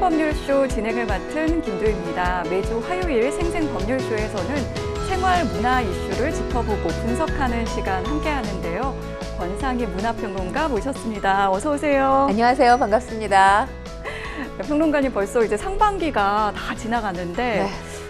생생법률쇼 진행을 맡은 김도희입니다. 매주 화요일 생생법률쇼에서는 생활 문화 이슈를 짚어보고 분석하는 시간 함께 하는데요. 권상희 문화평론가 모셨습니다. 어서 오세요. 안녕하세요. 반갑습니다. 평론가님 벌써 이제 상반기가 다 지나갔는데 네.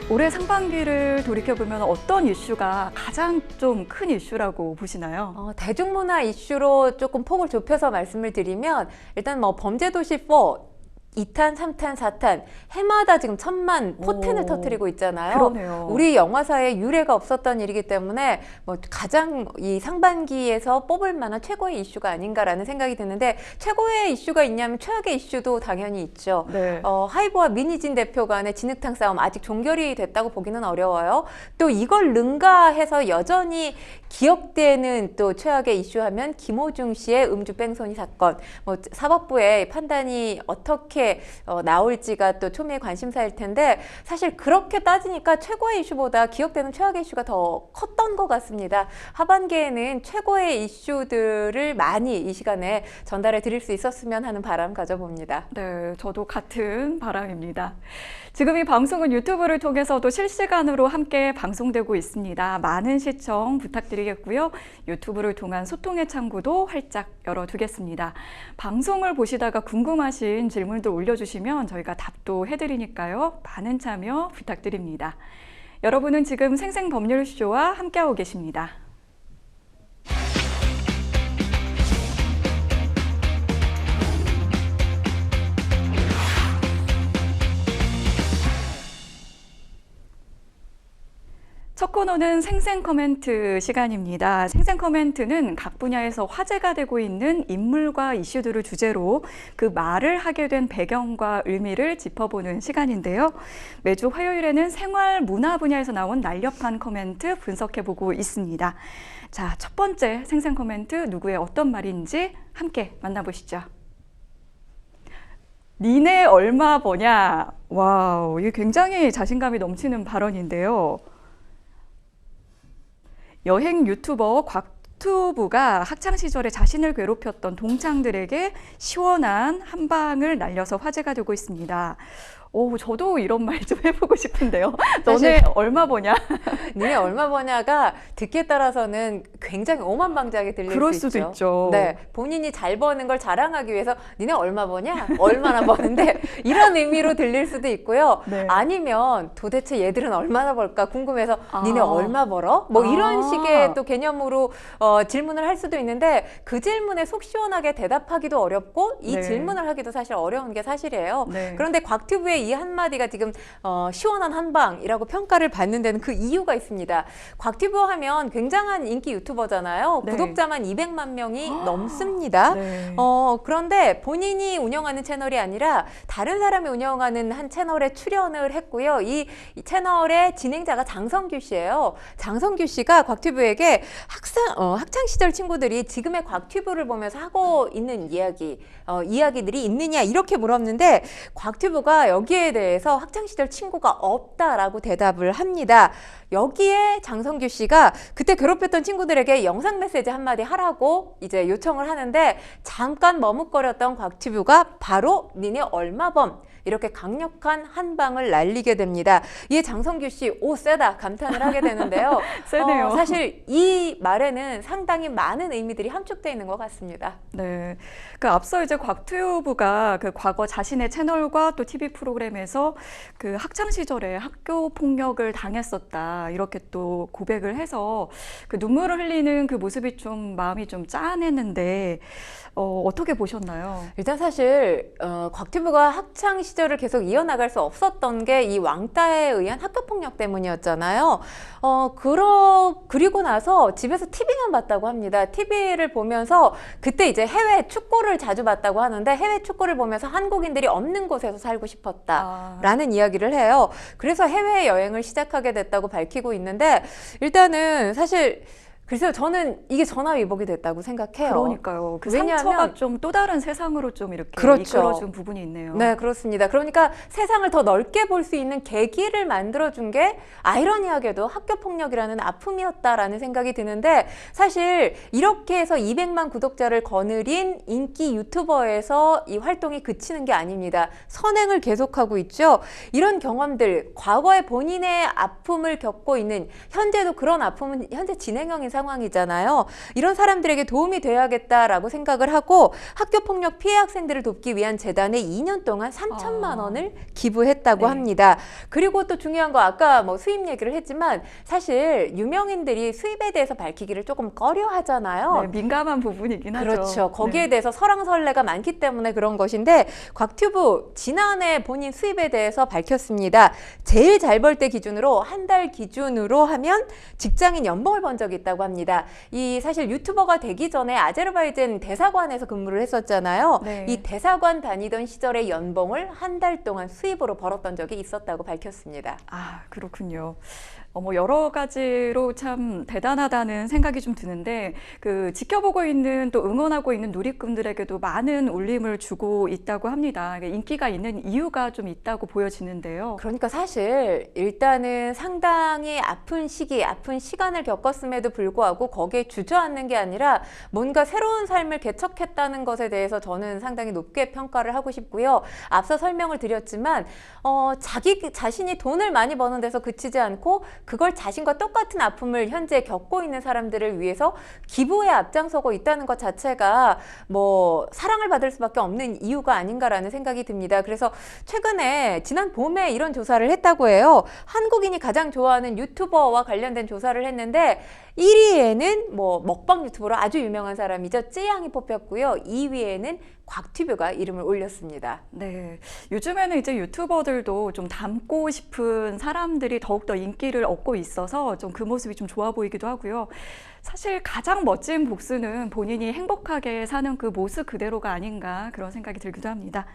올해 상반기를 돌이켜보면 어떤 이슈가 가장 좀 큰 이슈라고 보시나요? 대중문화 이슈로 조금 폭을 좁혀서 말씀을 드리면 일단 범죄도시 4 2탄, 3탄, 4탄 해마다 지금 1000만 포텐을 터뜨리고 있잖아요. 그러네요. 우리 영화사에 유례가 없었던 일이기 때문에 가장 이 상반기에서 뽑을 만한 최고의 이슈가 아닌가라는 생각이 드는데, 최고의 이슈가 있냐면 최악의 이슈도 당연히 있죠. 네. 하이브와 민희진 대표 간의 진흙탕 싸움 아직 종결이 됐다고 보기는 어려워요. 또 이걸 능가해서 여전히 기억되는 또 최악의 이슈하면 김호중 씨의 음주 뺑소니 사건. 사법부의 판단이 어떻게 나올지가 또 초미의 관심사일 텐데, 사실 그렇게 따지니까 최고의 이슈보다 기억되는 최악의 이슈가 더 컸던 것 같습니다. 하반기에는 최고의 이슈들을 많이 이 시간에 전달해 드릴 수 있었으면 하는 바람 가져봅니다. 네, 저도 같은 바람입니다. 지금 이 방송은 유튜브를 통해서도 실시간으로 함께 방송되고 있습니다. 많은 시청 부탁드리겠고요. 유튜브를 통한 소통의 창구도 활짝 열어두겠습니다. 방송을 보시다가 궁금하신 질문도 올려주시면 저희가 답도 해드리니까요. 많은 참여 부탁드립니다. 여러분은 지금 생생법률쇼와 함께하고 계십니다. 첫 코너는 생생 코멘트 시간입니다. 생생 코멘트는 각 분야에서 화제가 되고 있는 인물과 이슈들을 주제로 그 말을 하게 된 배경과 의미를 짚어보는 시간인데요. 매주 화요일에는 생활 문화 분야에서 나온 날렵한 코멘트 분석해보고 있습니다. 자, 첫 번째 생생 코멘트 누구의 어떤 말인지 함께 만나보시죠. 니네 얼마 버냐? 와우, 이게 굉장히 자신감이 넘치는 발언인데요. 여행 유튜버 곽튜브가 학창시절에 자신을 괴롭혔던 동창들에게 시원한 한방을 날려서 화제가 되고 있습니다. 저도 이런 말 좀 해보고 싶은데요. 너네 얼마 버냐? 니네 얼마 버냐가 듣기에 따라서는 굉장히 오만방자하게 들릴 그럴 수 수도 있죠. 있죠. 네, 본인이 잘 버는 걸 자랑하기 위해서 니네 얼마 버냐? 얼마나 버는데? 이런 의미로 들릴 수도 있고요. 네. 아니면 도대체 얘들은 얼마나 벌까 궁금해서 니네 얼마 벌어? 이런 식의 또 개념으로 질문을 할 수도 있는데, 그 질문에 속 시원하게 대답하기도 어렵고 이 네. 질문을 하기도 사실 어려운 게 사실이에요. 네. 그런데 곽튜브의 이 한마디가 지금 시원한 한방이라고 평가를 받는 데는 그 이유가 있습니다. 곽튜브 하면 굉장한 인기 유튜버잖아요. 네. 구독자만 200만 명이 넘습니다. 네. 그런데 본인이 운영하는 채널이 아니라 다른 사람이 운영하는 한 채널에 출연을 했고요. 이 채널의 진행자가 장성규 씨예요. 장성규 씨가 곽튜브에게 학창 시절 친구들이 지금의 곽튜브를 보면서 하고 있는 이야기들이 있느냐 이렇게 물었는데, 곽튜브가 여기에 대해서 학창시절 친구가 없다라고 대답을 합니다. 여기에 장성규 씨가 그때 괴롭혔던 친구들에게 영상 메시지 한마디 하라고 이제 요청을 하는데, 잠깐 머뭇거렸던 곽튜브가 바로 니네 얼마범 이렇게 강력한 한 방을 날리게 됩니다. 이에 장성규 씨, 오 세다 감탄을 하게 되는데요. 세네요. 사실 이 말에는 상당히 많은 의미들이 함축되어 있는 것 같습니다. 네, 앞서 이제 곽튜브가 과거 자신의 채널과 또 TV 프로그램에서 학창 시절에 학교 폭력을 당했었다 이렇게 또 고백을 해서 눈물을 흘리는 그 모습이 좀 마음이 좀 짠했는데 어떻게 보셨나요? 일단 사실 곽튜브가 학창 시절을 계속 이어나갈 수 없었던 게 이 왕따에 의한 학교 폭력 때문이었잖아요. 그리고 나서 집에서 TV만 봤다고 합니다. TV를 보면서 그때 이제 해외 축구를 자주 봤다고 하는데, 해외 축구를 보면서 한국인들이 없는 곳에서 살고 싶었다라는 이야기를 해요. 그래서 해외 여행을 시작하게 됐다고 밝히고 있는데, 일단은 사실 그래서 저는 이게 전화위복이 됐다고 생각해요. 그러니까요. 그 왜냐하면 상처가 좀 또 다른 세상으로 좀 이렇게 그렇죠. 이끌어준 부분이 있네요. 네, 그렇습니다. 그러니까 세상을 더 넓게 볼 수 있는 계기를 만들어준 게 아이러니하게도 학교폭력이라는 아픔이었다라는 생각이 드는데, 사실 이렇게 해서 200만 구독자를 거느린 인기 유튜버에서 이 활동이 그치는 게 아닙니다. 선행을 계속하고 있죠. 이런 경험들, 과거에 본인의 아픔을 겪고 있는, 현재도 그런 아픔은 현재 진행형인 상황이잖아요. 이런 사람들에게 도움이 돼야겠다라고 생각을 하고 학교폭력 피해 학생들을 돕기 위한 재단에 2년 동안 3천만 원을 기부했다고 네. 합니다. 그리고 또 중요한 거, 아까 뭐 수입 얘기를 했지만 사실 유명인들이 수입에 대해서 밝히기를 조금 꺼려 하잖아요. 네, 민감한 부분이긴 하죠. 그렇죠. 거기에 네. 대해서 설왕설래가 많기 때문에 그런 것인데, 곽튜브 지난해 본인 수입에 대해서 밝혔습니다. 제일 잘 벌 때 기준으로 한 달 기준으로 하면 직장인 연봉을 번 적이 있다고 합니다. 이 사실 유튜버가 되기 전에 아제르바이잔 대사관에서 근무를 했었잖아요. 네. 이 대사관 다니던 시절의 연봉을 한 달 동안 수입으로 벌었던 적이 있었다고 밝혔습니다. 아, 그렇군요. 뭐 여러 가지로 참 대단하다는 생각이 좀 드는데, 그 지켜보고 있는 또 응원하고 있는 누리꾼들에게도 많은 울림을 주고 있다고 합니다. 인기가 있는 이유가 좀 있다고 보여지는데요. 그러니까 사실 일단은 상당히 아픈 시기, 아픈 시간을 겪었음에도 불구하고 거기에 주저앉는 게 아니라 뭔가 새로운 삶을 개척했다는 것에 대해서 저는 상당히 높게 평가를 하고 싶고요. 앞서 설명을 드렸지만 자기 자신이 돈을 많이 버는 데서 그치지 않고 그걸 자신과 똑같은 아픔을 현재 겪고 있는 사람들을 위해서 기부에 앞장서고 있다는 것 자체가 뭐 사랑을 받을 수밖에 없는 이유가 아닌가라는 생각이 듭니다. 그래서 최근에 지난 봄에 이런 조사를 했다고 해요. 한국인이 가장 좋아하는 유튜버와 관련된 조사를 했는데 1위에는 뭐 먹방 유튜버로 아주 유명한 사람이죠. 쯔양이 뽑혔고요. 2위에는 곽튜브가 이름을 올렸습니다. 네, 요즘에는 이제 유튜버들도 좀 닮고 싶은 사람들이 더욱더 인기를 얻고 있어서 좀 그 모습이 좀 좋아 보이기도 하고요. 사실 가장 멋진 복수는 본인이 행복하게 사는 그 모습 그대로가 아닌가, 그런 생각이 들기도 합니다.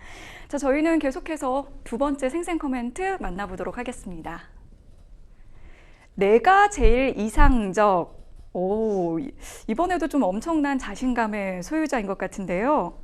자, 저희는 계속해서 두 번째 생생 코멘트 만나보도록 하겠습니다. 내가 제일 이상적. 오, 이번에도 좀 엄청난 자신감의 소유자인 것 같은데요.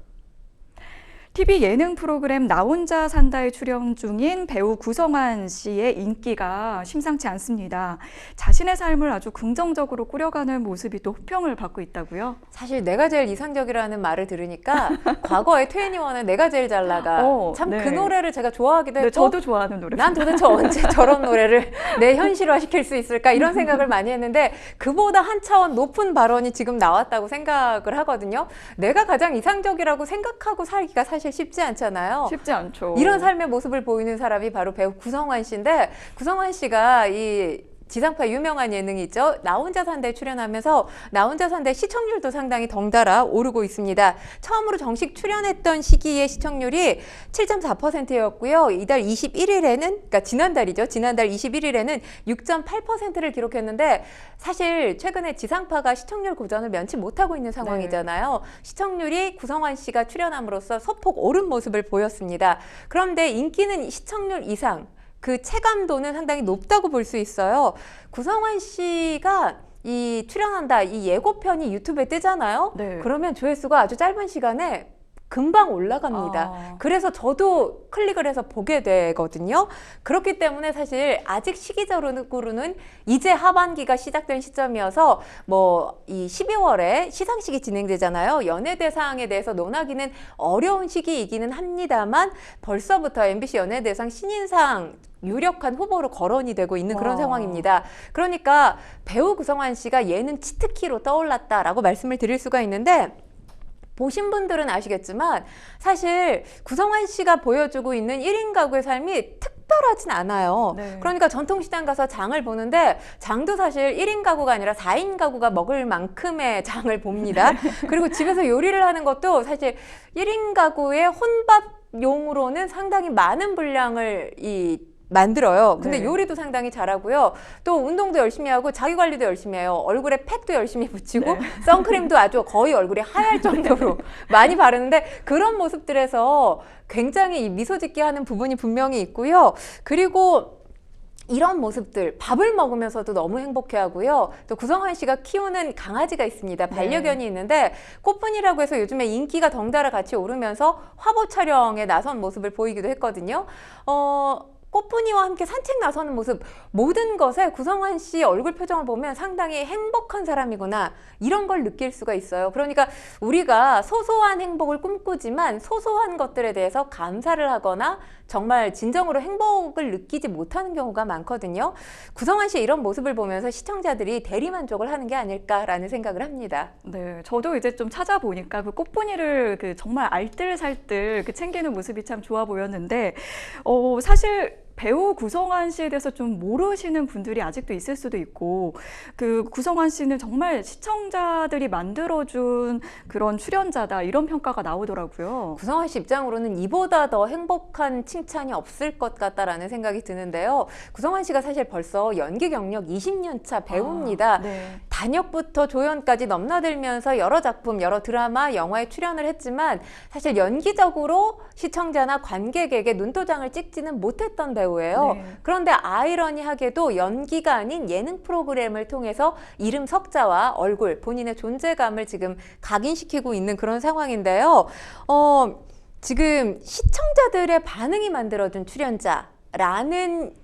TV 예능 프로그램 나 혼자 산다에 출연 중인 배우 구성환 씨의 인기가 심상치 않습니다. 자신의 삶을 아주 긍정적으로 꾸려가는 모습이 또 호평을 받고 있다고요? 사실 내가 제일 이상적이라는 말을 들으니까 과거에 2NE1은 내가 제일 잘 나가. 참 그 네. 노래를 제가 좋아하기도 네, 했고 저도 좋아하는 노래. 난 도대체 언제 저런 노래를 내 현실화 시킬 수 있을까 이런 생각을 많이 했는데, 그보다 한 차원 높은 발언이 지금 나왔다고 생각을 하거든요. 내가 가장 이상적이라고 생각하고 살기가 사실 쉽지 않잖아요. 쉽지 않죠. 이런 삶의 모습을 보이는 사람이 바로 배우 구성환 씨인데, 구성환 씨가 이 지상파 유명한 예능이 있죠. 나 혼자 산다에 출연하면서 나 혼자 산다의 시청률도 상당히 덩달아 오르고 있습니다. 처음으로 정식 출연했던 시기의 시청률이 7.4%였고요. 이달 21일에는, 그러니까 지난달이죠. 지난달 21일에는 6.8%를 기록했는데, 사실 최근에 지상파가 시청률 고전을 면치 못하고 있는 상황이잖아요. 시청률이 구성환 씨가 출연함으로써 소폭 오른 모습을 보였습니다. 그런데 인기는 시청률 이상, 그 체감도는 상당히 높다고 볼 수 있어요. 구성환 씨가 이 출연한다, 이 예고편이 유튜브에 뜨잖아요. 네. 그러면 조회수가 아주 짧은 시간에 금방 올라갑니다. 그래서 저도 클릭을 해서 보게 되거든요. 그렇기 때문에 사실 아직 시기적으로는 이제 하반기가 시작된 시점이어서 뭐 이 12월에 시상식이 진행되잖아요. 연예대상에 대해서 논하기는 어려운 시기이기는 합니다만 벌써부터 MBC 연예대상 신인상 유력한 후보로 거론이 되고 있는 그런 상황입니다. 그러니까 배우 구성환 씨가 예능 치트키로 떠올랐다라고 말씀을 드릴 수가 있는데, 보신 분들은 아시겠지만 사실 구성환 씨가 보여주고 있는 1인 가구의 삶이 특별하진 않아요. 네. 그러니까 전통시장 가서 장을 보는데 장도 사실 1인 가구가 아니라 4인 가구가 먹을 만큼의 장을 봅니다. 그리고 집에서 요리를 하는 것도 사실 1인 가구의 혼밥용으로는 상당히 많은 분량을 만들어요. 근데 네. 요리도 상당히 잘하고요. 또 운동도 열심히 하고 자기 관리도 열심히 해요. 얼굴에 팩도 열심히 붙이고 네. 선크림도 아주 거의 얼굴이 하얄 정도로 많이 바르는데, 그런 모습들에서 굉장히 미소 짓게 하는 부분이 분명히 있고요. 그리고 이런 모습들 밥을 먹으면서도 너무 행복해하고요. 또 구성환 씨가 키우는 강아지가 있습니다. 반려견이 있는데 꽃분이라고 해서 요즘에 인기가 덩달아 같이 오르면서 화보 촬영에 나선 모습을 보이기도 했거든요. 꽃분이와 함께 산책 나서는 모습, 모든 것에 구성환 씨 얼굴 표정을 보면 상당히 행복한 사람이구나, 이런 걸 느낄 수가 있어요. 그러니까 우리가 소소한 행복을 꿈꾸지만 소소한 것들에 대해서 감사를 하거나 정말 진정으로 행복을 느끼지 못하는 경우가 많거든요. 구성환 씨의 이런 모습을 보면서 시청자들이 대리만족을 하는 게 아닐까라는 생각을 합니다. 네, 저도 이제 좀 찾아보니까 그 꽃분이를 그 정말 알뜰살뜰 그 챙기는 모습이 참 좋아 보였는데, 사실 배우 구성환 씨에 대해서 좀 모르시는 분들이 아직도 있을 수도 있고, 그 구성환 씨는 정말 시청자들이 만들어준 그런 출연자다, 이런 평가가 나오더라고요. 구성환 씨 입장으로는 이보다 더 행복한 칭찬이 없을 것 같다라는 생각이 드는데요. 구성환 씨가 사실 벌써 연기 경력 20년 차 배우입니다. 네. 단역부터 조연까지 넘나들면서 여러 작품, 여러 드라마, 영화에 출연을 했지만 사실 연기적으로 시청자나 관객에게 눈도장을 찍지는 못했던 배우예요. 네. 그런데 아이러니하게도 연기가 아닌 예능 프로그램을 통해서 이름 석자와 얼굴, 본인의 존재감을 지금 각인시키고 있는 그런 상황인데요. 지금 시청자들의 반응이 만들어준 출연자 라는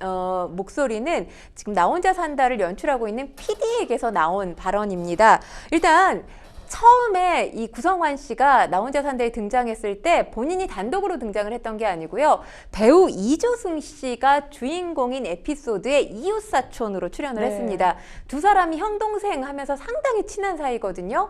목소리는 지금 나 혼자 산다를 연출하고 있는 PD에게서 나온 발언입니다. 일단 처음에 이 구성환 씨가 나 혼자 산다에 등장했을 때 본인이 단독으로 등장을 했던 게 아니고요. 배우 이조승 씨가 주인공인 에피소드에 이웃사촌으로 출연을 했습니다. 두 사람이 형동생 하면서 상당히 친한 사이거든요.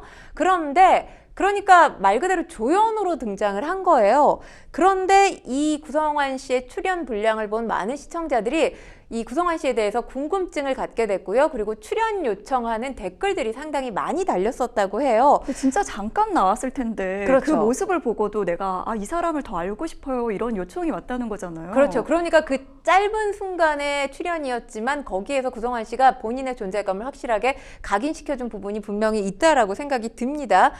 그러니까 말 그대로 조연으로 등장을 한 거예요. 그런데 이 구성환 씨의 출연 분량을 본 많은 시청자들이 이 구성환 씨에 대해서 궁금증을 갖게 됐고요. 그리고 출연 요청하는 댓글들이 상당히 많이 달렸었다고 해요. 진짜 잠깐 나왔을 텐데 그렇죠. 그 모습을 보고도 내가 이 사람을 더 알고 싶어요, 이런 요청이 왔다는 거잖아요. 그렇죠. 그러니까 그 짧은 순간의 출연이었지만 거기에서 구성환 씨가 본인의 존재감을 확실하게 각인시켜준 부분이 분명히 있다라고 생각이 듭니다.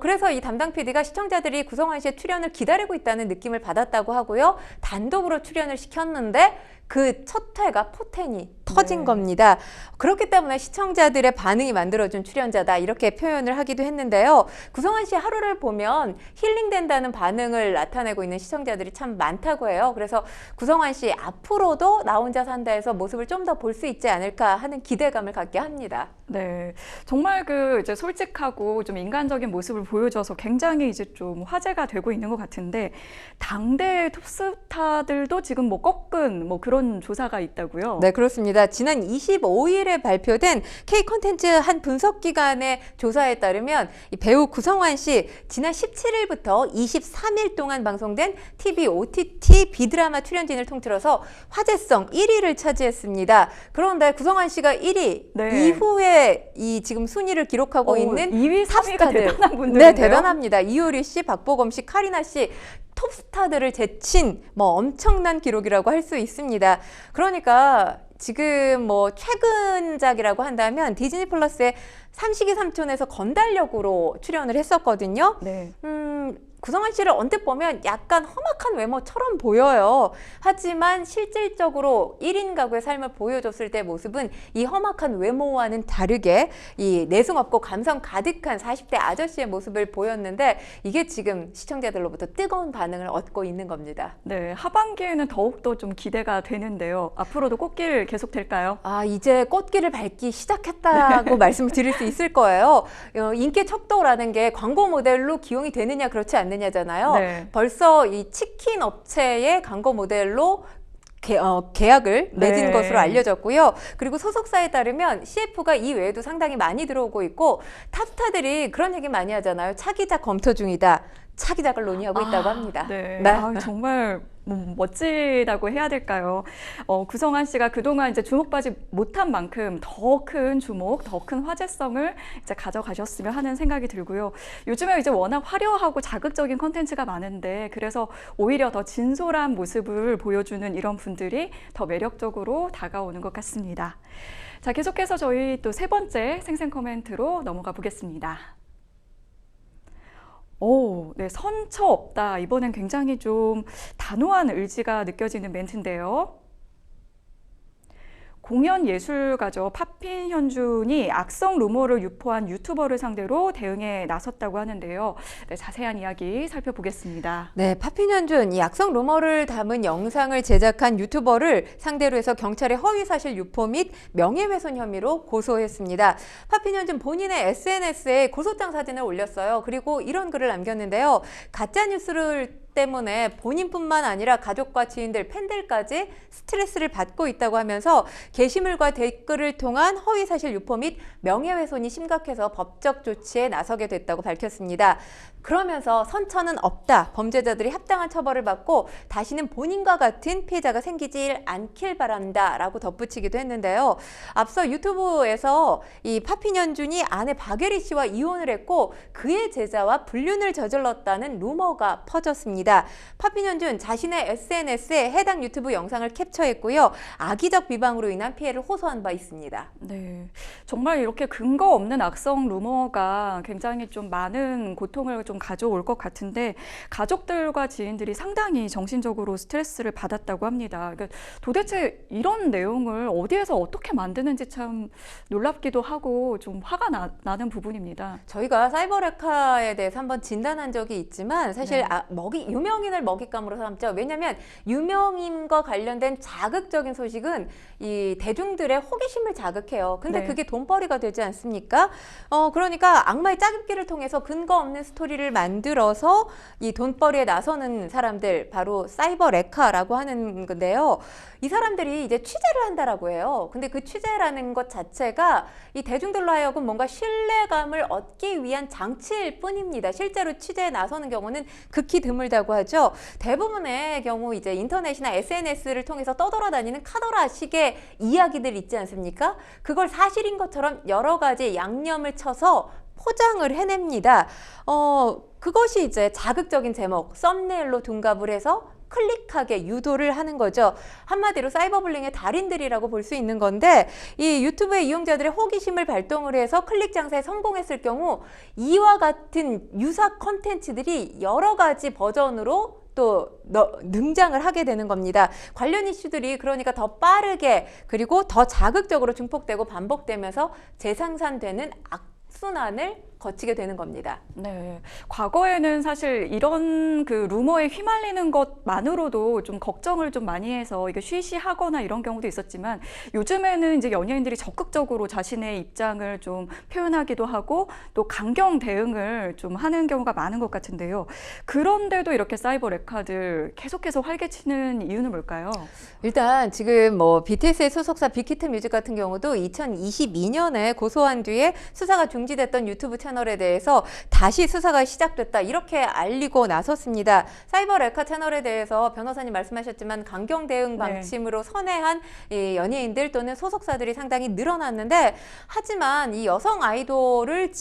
그래서 이 담당 PD가 시청자들이 구성환 씨의 출연을 기다리고 있다는 느낌을 받았다고 하고요. 단독으로 출연을 시켰는데 그 첫 회가 포텐이 터진 겁니다. 그렇기 때문에 시청자들의 반응이 만들어준 출연자다, 이렇게 표현을 하기도 했는데요. 구성환 씨의 하루를 보면 힐링된다는 반응을 나타내고 있는 시청자들이 참 많다고 해요. 그래서 구성환 씨 앞으로도 나 혼자 산다에서 모습을 좀 더 볼 수 있지 않을까 하는 기대감을 갖게 합니다. 네, 정말 그 이제 솔직하고 좀 인간적인 모습을 보여줘서 굉장히 이제 좀 화제가 되고 있는 것 같은데, 당대 톱스타들도 지금 뭐 꺾은 뭐 그런 조사가 있다고요? 네, 그렇습니다. 지난 25일에 발표된 K콘텐츠 한 분석기관의 조사에 따르면 이 배우 구성환 씨 지난 17일부터 23일 동안 방송된 TV, OTT, 비드라마 출연진을 통틀어서 화제성 1위를 차지했습니다. 그런데 구성환 씨가 1위 이후에 이 지금 순위를 기록하고 있는 2위, 3위가 대단한 분들인데요. 네, 대단합니다. 이효리 씨, 박보검 씨, 카리나 씨, 톱스타들을 제친 뭐 엄청난 기록이라고 할 수 있습니다. 그러니까 지금 뭐 최근작이라고 한다면 디즈니 플러스의 삼식이 삼촌에서 건달역으로 출연을 했었거든요. 네. 구성환 씨를 언뜻 보면 약간 험악한 외모처럼 보여요. 하지만 실질적으로 1인 가구의 삶을 보여줬을 때 모습은 이 험악한 외모와는 다르게 이 내숭 없고 감성 가득한 40대 아저씨의 모습을 보였는데, 이게 지금 시청자들로부터 뜨거운 반응을 얻고 있는 겁니다. 네, 하반기에는 더욱더 좀 기대가 되는데요. 앞으로도 꽃길 계속 될까요? 이제 꽃길을 밟기 시작했다고 말씀을 드릴 수 있을 거예요. 인기 척도라는 게 광고 모델로 기용이 되느냐 그렇지 않느냐잖아요. 네. 벌써 이 치킨 업체의 광고 모델로 계약을 맺은 것으로 알려졌고요. 그리고 소속사에 따르면 CF가 이 외에도 상당히 많이 들어오고 있고, 탑스타들이 그런 얘기 많이 하잖아요. 차기작 검토 중이다. 차기작을 논의하고 있다고 합니다. 네. 네. 정말 멋지다고 해야 될까요? 구성환 씨가 그동안 이제 주목받지 못한 만큼 더 큰 주목, 더 큰 화제성을 이제 가져가셨으면 하는 생각이 들고요. 요즘에 이제 워낙 화려하고 자극적인 컨텐츠가 많은데, 그래서 오히려 더 진솔한 모습을 보여주는 이런 분들이 더 매력적으로 다가오는 것 같습니다. 자, 계속해서 저희 또 세 번째 생생 코멘트로 넘어가 보겠습니다. 네, 선처 없다. 이번엔 굉장히 좀 단호한 의지가 느껴지는 멘트인데요. 공연 예술가죠. 파핀 현준이 악성 루머를 유포한 유튜버를 상대로 대응에 나섰다고 하는데요. 네, 자세한 이야기 살펴보겠습니다. 네, 파핀 현준, 이 악성 루머를 담은 영상을 제작한 유튜버를 상대로 해서 경찰에 허위사실 유포 및 명예훼손 혐의로 고소했습니다. 파핀 현준 본인의 SNS에 고소장 사진을 올렸어요. 그리고 이런 글을 남겼는데요. 가짜뉴스를 때문에 본인뿐만 아니라 가족과 지인들, 팬들까지 스트레스를 받고 있다고 하면서 게시물과 댓글을 통한 허위사실 유포 및 명예훼손이 심각해서 법적 조치에 나서게 됐다고 밝혔습니다. 그러면서 선처는 없다. 범죄자들이 합당한 처벌을 받고 다시는 본인과 같은 피해자가 생기지 않길 바란다 라고 덧붙이기도 했는데요. 앞서 유튜브에서 이 파핀 현준이 아내 박예리 씨와 이혼을 했고 그의 제자와 불륜을 저질렀다는 루머가 퍼졌습니다. 파핀 현준 자신의 SNS에 해당 유튜브 영상을 캡처했고요. 악의적 비방으로 인한 피해를 호소한 바 있습니다. 네, 정말 이렇게 근거 없는 악성 루머가 굉장히 좀 많은 고통을 좀 가져올 것 같은데 가족들과 지인들이 상당히 정신적으로 스트레스를 받았다고 합니다. 그러니까 도대체 이런 내용을 어디에서 어떻게 만드는지 참 놀랍기도 하고 좀 화가 나는 부분입니다. 저희가 사이버레카에 대해서 한번 진단한 적이 있지만 사실 네. 유명인을 먹잇감으로 삼죠. 왜냐하면 유명인과 관련된 자극적인 소식은 이 대중들의 호기심을 자극해요. 근데 네. 그게 돈벌이가 되지 않습니까? 그러니까 악마의 짜깁기를 통해서 근거 없는 스토리를 만들어서 이 돈벌이에 나서는 사람들, 바로 사이버레카라고 하는 건데요. 이 사람들이 이제 취재를 한다라고 해요. 근데 그 취재라는 것 자체가 이 대중들로 하여금 뭔가 신뢰감을 얻기 위한 장치일 뿐입니다. 실제로 취재에 나서는 경우는 극히 드물다고 하죠. 대부분의 경우 이제 인터넷이나 SNS를 통해서 떠돌아다니는 카더라식의 이야기들 있지 않습니까? 그걸 사실인 것처럼 여러 가지 양념을 쳐서 포장을 해냅니다. 그것이 이제 자극적인 제목, 썸네일로 둔갑을 해서 클릭하게 유도를 하는 거죠. 한마디로 사이버블링의 달인들이라고 볼 수 있는 건데 이 유튜브의 이용자들의 호기심을 발동을 해서 클릭 장사에 성공했을 경우 이와 같은 유사 컨텐츠들이 여러 가지 버전으로 또 등장을 하게 되는 겁니다. 관련 이슈들이 그러니까 더 빠르게 그리고 더 자극적으로 증폭되고 반복되면서 재생산되는 악순환을 거치게 되는 겁니다. 네, 과거에는 사실 이런 그 루머에 휘말리는 것만으로도 좀 걱정을 좀 많이 해서 이게 쉬쉬하거나 이런 경우도 있었지만 요즘에는 이제 연예인들이 적극적으로 자신의 입장을 좀 표현하기도 하고 또 강경 대응을 좀 하는 경우가 많은 것 같은데요. 그런데도 이렇게 사이버 레카들 계속해서 활개치는 이유는 뭘까요? 일단 지금 뭐 BTS의 소속사 빅히트 뮤직 같은 경우도 2022년에 고소한 뒤에 수사가 중지됐던 유튜브 채널에 대해서 다시 수사가 시작됐다 이렇게 알리고 나섰습니다. 사이버 레카 채널에 대해서 변호사님 말씀하셨지만 강경 대응 방침으로 선회한 이 연예인들 또는 소속사들이 상당히 늘어났는데 하지만 이 여성 아이돌을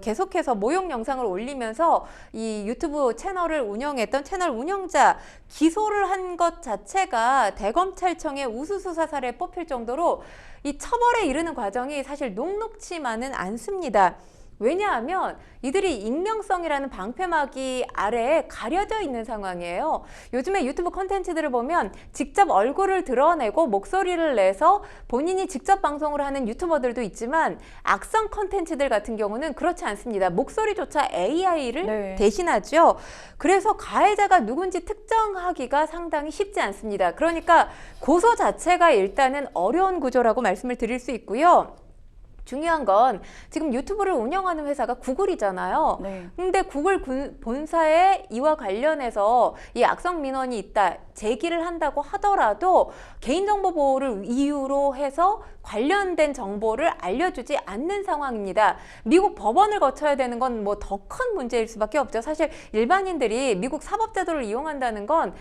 계속해서 모욕 영상을 올리면서 이 유튜브 채널을 운영했던 채널 운영자 기소를 한 것 자체가 대검찰청의 우수수사 사례에 뽑힐 정도로 이 처벌에 이르는 과정이 사실 녹록치만은 않습니다. 왜냐하면 이들이 익명성이라는 방패막이 아래에 가려져 있는 상황이에요. 요즘에 유튜브 콘텐츠들을 보면 직접 얼굴을 드러내고 목소리를 내서 본인이 직접 방송을 하는 유튜버들도 있지만 악성 콘텐츠들 같은 경우는 그렇지 않습니다. 목소리조차 AI를 대신하죠. 그래서 가해자가 누군지 특정하기가 상당히 쉽지 않습니다. 그러니까 고소 자체가 일단은 어려운 구조라고 말씀을 드릴 수 있고요. 중요한 건 지금 유튜브를 운영하는 회사가 구글이잖아요. 근데 구글 본사에 이와 관련해서 이 악성 민원이 있다 제기를 한다고 하더라도 개인정보 보호를 이유로 해서 관련된 정보를 알려주지 않는 상황입니다. 미국 법원을 거쳐야 되는 건 뭐 더 큰 문제일 수밖에 없죠. 사실 일반인들이 미국 사법제도를 이용한다는 건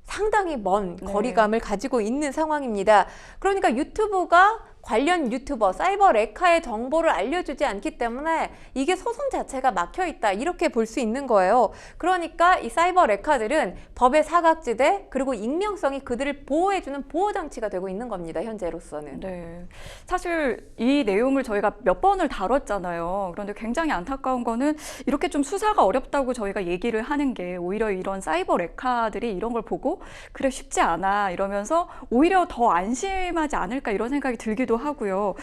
상당히 먼 거리감을 가지고 있는 상황입니다. 그러니까 유튜브가 관련 유튜버, 사이버 레카의 정보를 알려주지 않기 때문에 이게 소송 자체가 막혀 있다 이렇게 볼 수 있는 거예요. 그러니까 이 사이버 레카들은 법의 사각지대 그리고 익명성이 그들을 보호해주는 보호장치가 되고 있는 겁니다. 현재로서는. 네. 사실 이 내용을 저희가 몇 번을 다뤘잖아요. 그런데 굉장히 안타까운 거는 이렇게 좀 수사가 어렵다고 저희가 얘기를 하는 게 오히려 이런 사이버 레카들이 이런 걸 보고 그래 쉽지 않아 이러면서 오히려 더 안심하지 않을까 이런 생각이 들기도 하고요.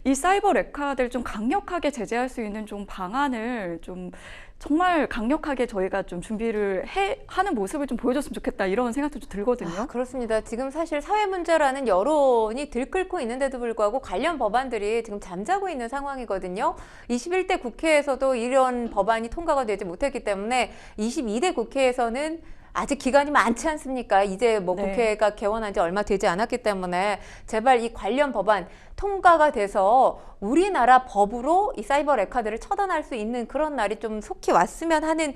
이 사이버 레카들 좀 강력하게 제재할 수 있는 좀 방안을 좀 정말 강력하게 저희가 좀 준비를 하는 모습을 좀 보여줬으면 좋겠다 이런 생각도 좀 들거든요. 그렇습니다. 지금 사실 사회 문제라는 여론이 들끓고 있는데도 불구하고 관련 법안들이 지금 잠자고 있는 상황이거든요. 21대 국회에서도 이런 법안이 통과가 되지 못했기 때문에 22대 국회에서는 아직 기간이 많지 않습니까? 이제 뭐 네. 국회가 개원한 지 얼마 되지 않았기 때문에 제발 이 관련 법안 통과가 돼서 우리나라 법으로 이 사이버 레카들을 처단할 수 있는 그런 날이 좀 속히 왔으면 하는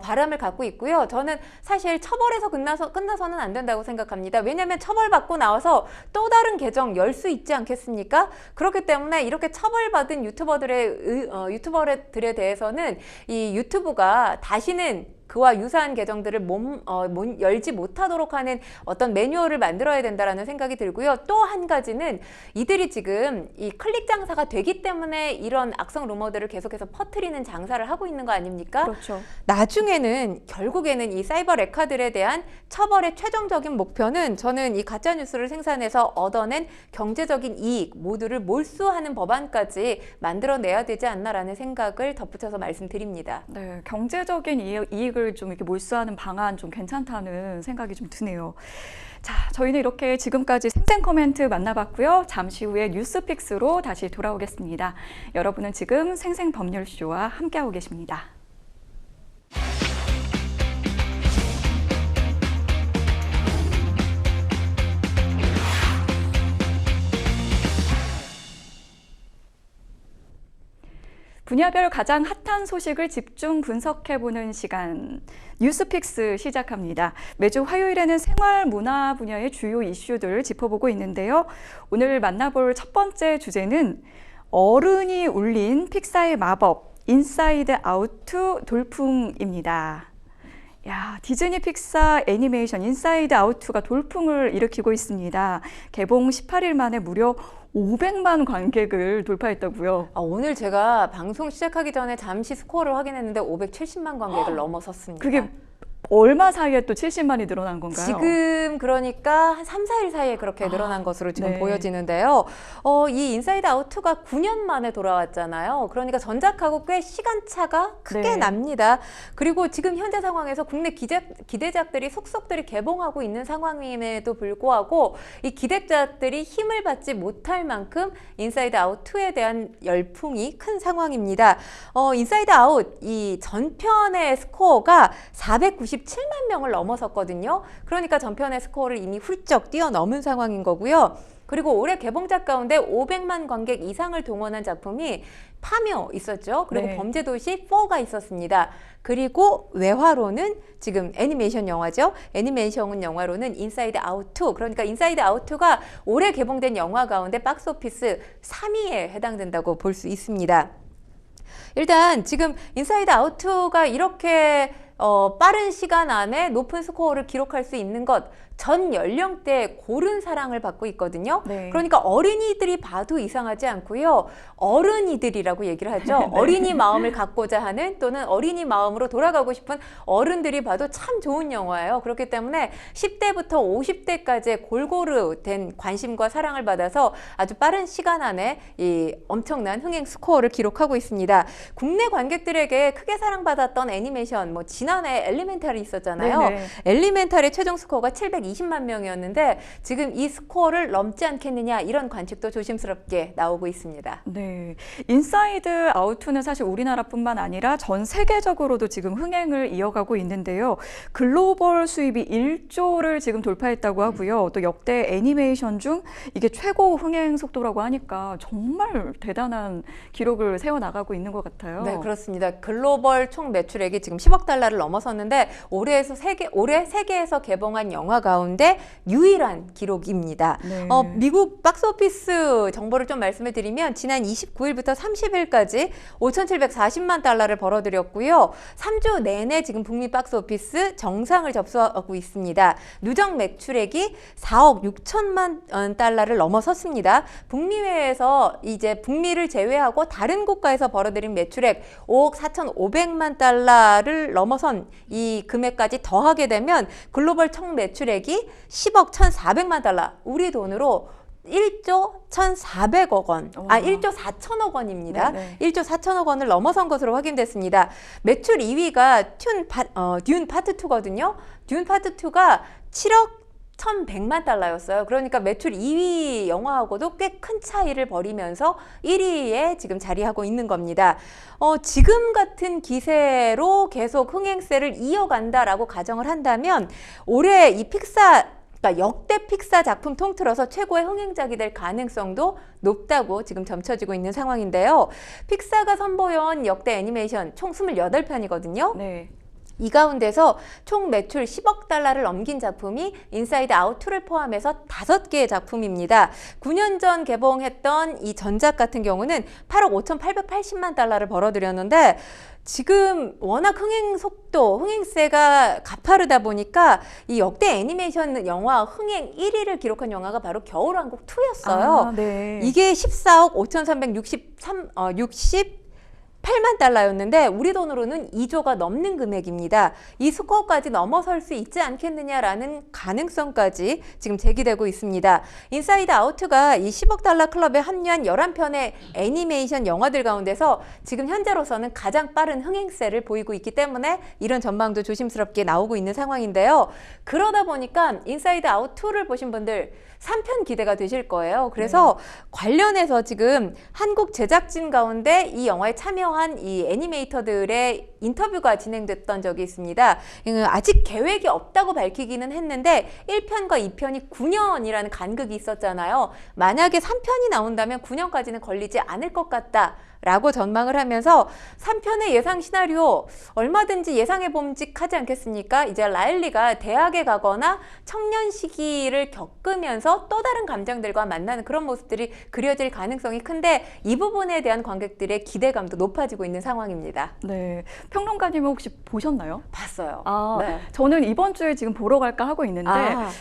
바람을 갖고 있고요. 저는 사실 처벌에서 끝나서는 안 된다고 생각합니다. 왜냐하면 처벌받고 나와서 또 다른 계정 열 수 있지 않겠습니까? 그렇기 때문에 이렇게 처벌받은 유튜버들에 대해서는 이 유튜브가 다시는 그와 유사한 계정들을 열지 못하도록 하는 어떤 매뉴얼을 만들어야 된다라는 생각이 들고요. 또 한 가지는 이들이 지금 이 클릭 장사가 되기 때문에 이런 악성 루머들을 계속해서 퍼뜨리는 장사를 하고 있는 거 아닙니까? 그렇죠. 나중에는 결국에는 이 사이버 레카들에 대한 처벌의 최종적인 목표는 저는 이 가짜 뉴스를 생산해서 얻어낸 경제적인 이익 모두를 몰수하는 법안까지 만들어내야 되지 않나라는 생각을 덧붙여서 말씀드립니다. 네, 경제적인 이익을 좀 이렇게 몰수하는 방안 좀 괜찮다는 생각이 좀 드네요. 자, 저희는 이렇게 지금까지 생생 코멘트 만나봤고요. 잠시 후에 뉴스픽스로 다시 돌아오겠습니다. 여러분은 지금 생생 법률쇼와 함께하고 계십니다. 분야별 가장 핫한 소식을 집중 분석해보는 시간, 뉴스픽스 시작합니다. 매주 화요일에는 생활 문화 분야의 주요 이슈들 짚어보고 있는데요. 오늘 만나볼 첫 번째 주제는 어른이 울린 픽사의 마법, 인사이드 아웃 2 돌풍입니다. 야, 디즈니 픽사 애니메이션 인사이드 아웃 2가 돌풍을 일으키고 있습니다. 개봉 18일 만에 무려 500만 관객을 돌파했다고요. 오늘 제가 방송 시작하기 전에 잠시 스코어를 확인했는데 570만 관객을 넘어섰습니다. 그게 얼마 사이에 또 70만이 늘어난 건가요? 지금 그러니까 한 3, 4일 사이에 그렇게 늘어난 것으로 지금 네. 보여지는데요. 이 인사이드 아웃 2가 9년 만에 돌아왔잖아요. 그러니까 전작하고 꽤 시간차가 크게 네. 납니다. 그리고 지금 현재 상황에서 국내 기대작들이 속속들이 개봉하고 있는 상황임에도 불구하고 이 기대작들이 힘을 받지 못할 만큼 인사이드 아웃 2에 대한 열풍이 큰 상황입니다. 인사이드 아웃 이 전편의 스코어가 497만 명을 넘어섰거든요. 그러니까 전편의 스코어를 이미 훌쩍 뛰어넘은 상황인 거고요. 그리고 올해 개봉작 가운데 500만 관객 이상을 동원한 작품이 파묘 있었죠. 그리고 네. 범죄도시 4가 있었습니다. 그리고 외화로는 지금 애니메이션 영화죠. 애니메이션 영화로는 인사이드 아웃 2. 그러니까 인사이드 아웃 2가 올해 개봉된 영화 가운데 박스오피스 3위에 해당된다고 볼 수 있습니다. 일단 지금 인사이드 아웃 2가 이렇게 빠른 시간 안에 높은 스코어를 기록할 수 있는 것, 전 연령대에 고른 사랑을 받고 있거든요. 네. 그러니까 어린이들이 봐도 이상하지 않고요. 어른이들이라고 얘기를 하죠. 네. 어린이 마음을 갖고자 하는 또는 어린이 마음으로 돌아가고 싶은 어른들이 봐도 참 좋은 영화예요. 그렇기 때문에 10대부터 50대까지의 골고루 된 관심과 사랑을 받아서 아주 빠른 시간 안에 이 엄청난 흥행 스코어를 기록하고 있습니다. 국내 관객들에게 크게 사랑받았던 애니메이션, 뭐 지난해 엘리멘탈이 있었잖아요. 네네. 엘리멘탈의 최종 스코어가 720만 명이었는데 지금 이 스코어를 넘지 않겠느냐 이런 관측도 조심스럽게 나오고 있습니다. 네, 인사이드 아웃2는 사실 우리나라뿐만 아니라 전 세계적으로도 지금 흥행을 이어가고 있는데요. 글로벌 수입이 1조를 지금 돌파했다고 하고요. 또 역대 애니메이션 중 이게 최고 흥행 속도라고 하니까 정말 대단한 기록을 세워나가고 있는 것 같아요. 네, 그렇습니다. 글로벌 총 매출액이 지금 10억 달러를 넘어섰는데 올해 세계에서 개봉한 영화 가운데 가운데 유일한 기록입니다. 네. 미국 박스오피스 정보를 좀 말씀을 드리면 지난 29일부터 30일까지 5,740만 달러를 벌어들였고요. 3주 내내 지금 북미 박스오피스 정상을 접수하고 있습니다. 누적 매출액이 4억 6천만 달러를 넘어섰습니다. 북미외에서 이제 북미를 제외하고 다른 국가에서 벌어들인 매출액 5억 4,500만 달러를 넘어선 이 금액까지 더하게 되면 글로벌 총 매출액이 10억 1,400만 달러, 우리 돈으로 1조 1,400억 원, 와. 1조 4천억 원입니다. 네네. 1조 4천억 원을 넘어선 것으로 확인됐습니다. 매출 2위가 듄 파트 2거든요. 듄 파트 2가 7억 1,100만 달러였어요. 그러니까 매출 2위 영화하고도 꽤 큰 차이를 벌이면서 1위에 지금 자리하고 있는 겁니다. 지금 같은 기세로 계속 흥행세를 이어간다라고 가정을 한다면 올해 이 그러니까 역대 픽사 작품 통틀어서 최고의 흥행작이 될 가능성도 높다고 지금 점쳐지고 있는 상황인데요. 픽사가 선보여온 역대 애니메이션 총 28편이거든요. 네. 이 가운데서 총 매출 10억 달러를 넘긴 작품이 인사이드 아웃 2를 포함해서 5개의 작품입니다. 9년 전 개봉했던 이 전작 같은 경우는 8억 5,880만 달러를 벌어들였는데 지금 워낙 흥행 속도, 흥행세가 가파르다 보니까 이 역대 애니메이션 영화 흥행 1위를 기록한 영화가 바로 겨울왕국 2였어요. 네. 이게 14억 5,368만 달러였는데 우리 돈으로는 2조가 넘는 금액입니다. 이 스코어까지 넘어설 수 있지 않겠느냐라는 가능성까지 지금 제기되고 있습니다. 인사이드 아웃가 이 10억 달러 클럽에 합류한 11편의 애니메이션 영화들 가운데서 지금 현재로서는 가장 빠른 흥행세를 보이고 있기 때문에 이런 전망도 조심스럽게 나오고 있는 상황인데요. 그러다 보니까 인사이드 아웃 2를 보신 분들 3편 기대가 되실 거예요. 그래서 관련해서 지금 한국 제작진 가운데 이 영화에 참여한 이 애니메이터들의 인터뷰가 진행됐던 적이 있습니다. 아직 계획이 없다고 밝히기는 했는데 1편과 2편이 9년이라는 간극이 있었잖아요. 만약에 3편이 나온다면 9년까지는 걸리지 않을 것 같다. 라고 전망을 하면서 3편의 예상 시나리오 얼마든지 예상해 봄직하지 않겠습니까? 이제 라일리가 대학에 가거나 청년 시기를 겪으면서 또 다른 감정들과 만나는 그런 모습들이 그려질 가능성이 큰데 이 부분에 대한 관객들의 기대감도 높아지고 있는 상황입니다. 네. 평론가님은 혹시 보셨나요? 봤어요. 네. 저는 이번 주에 지금 보러 갈까 하고 있는데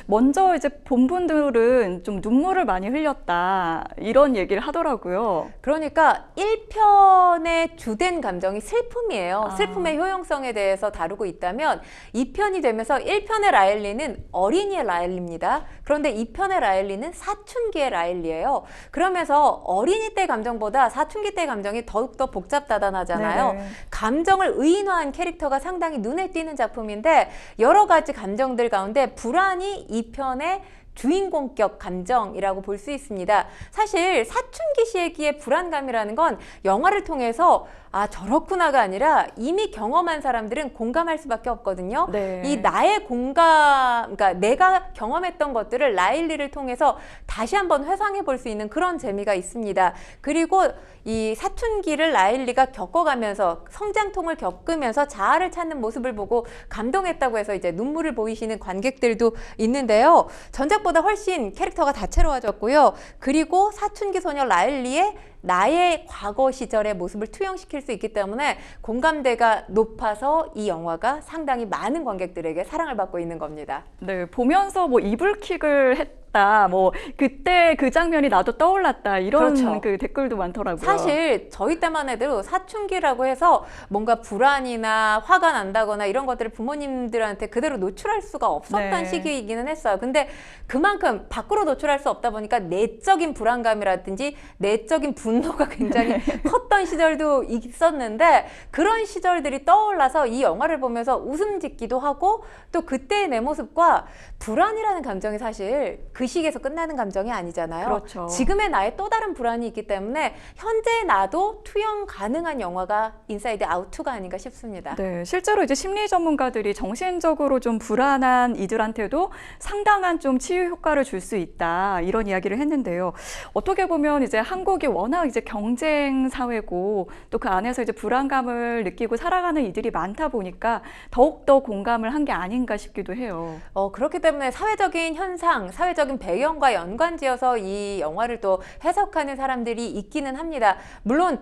먼저 이제 본 분들은 좀 눈물을 많이 흘렸다 이런 얘기를 하더라고요. 그러니까 1편의 주된 감정이 슬픔이에요. 슬픔의 효용성에 대해서 다루고 있다면 2편이 되면서 1편의 라일리는 어린이의 라일리입니다. 그런데 2편의 라일리는 사춘기의 라일리예요. 그러면서 어린이 때 감정보다 사춘기 때 감정이 더욱더 복잡다단하잖아요. 네네. 감정을 의인화한 캐릭터가 상당히 눈에 띄는 작품인데 여러 가지 감정들 가운데 불안이 2편의 주인공격 감정이라고 볼 수 있습니다. 사실 사춘기 시기의 불안감이라는 건 영화를 통해서 저렇구나가 아니라 이미 경험한 사람들은 공감할 수밖에 없거든요. 네. 이 나의 그러니까 내가 경험했던 것들을 라일리를 통해서 다시 한번 회상해 볼 수 있는 그런 재미가 있습니다. 그리고 이 사춘기를 라일리가 겪어가면서 성장통을 겪으면서 자아를 찾는 모습을 보고 감동했다고 해서 이제 눈물을 보이시는 관객들도 있는데요. 전작보다 훨씬 캐릭터가 다채로워졌고요. 그리고 사춘기 소녀 라일리의 나의 과거 시절의 모습을 투영시킬 수 있기 때문에 공감대가 높아서 이 영화가 상당히 많은 관객들에게 사랑을 받고 있는 겁니다. 네, 보면서 뭐 이불킥을 했다, 뭐 그때 그 장면이 나도 떠올랐다 이런 그렇죠. 그 댓글도 많더라고요. 사실 저희 때만 해도 사춘기라고 해서 뭔가 불안이나 화가 난다거나 이런 것들을 부모님들한테 그대로 노출할 수가 없었던 네. 시기이기는 했어요. 근데 그만큼 밖으로 노출할 수 없다 보니까 내적인 불안감이라든지 내적인 분노가 굉장히 컸던 시절도 있었는데 그런 시절들이 떠올라서 이 영화를 보면서 웃음 짓기도 하고 또 그때의 내 모습과 불안이라는 감정이 사실 그 시기에서 끝나는 감정이 아니잖아요. 그렇죠. 지금의 나의 또 다른 불안이 있기 때문에 현재의 나도 투영 가능한 영화가 인사이드 아웃 2가 아닌가 싶습니다. 네, 실제로 이제 심리 전문가들이 정신적으로 좀 불안한 이들한테도 상당한 좀 치유 효과를 줄 수 있다 이런 이야기를 했는데요. 어떻게 보면 이제 한국이 워낙 이제 경쟁 사회고 또 그 안에서 이제 불안감을 느끼고 살아가는 이들이 많다 보니까 더욱더 공감을 한 게 아닌가 싶기도 해요. 그렇기 때문에 사회적인 현상, 사회적인 배경과 연관지어서 이 영화를 또 해석하는 사람들이 있기는 합니다. 물론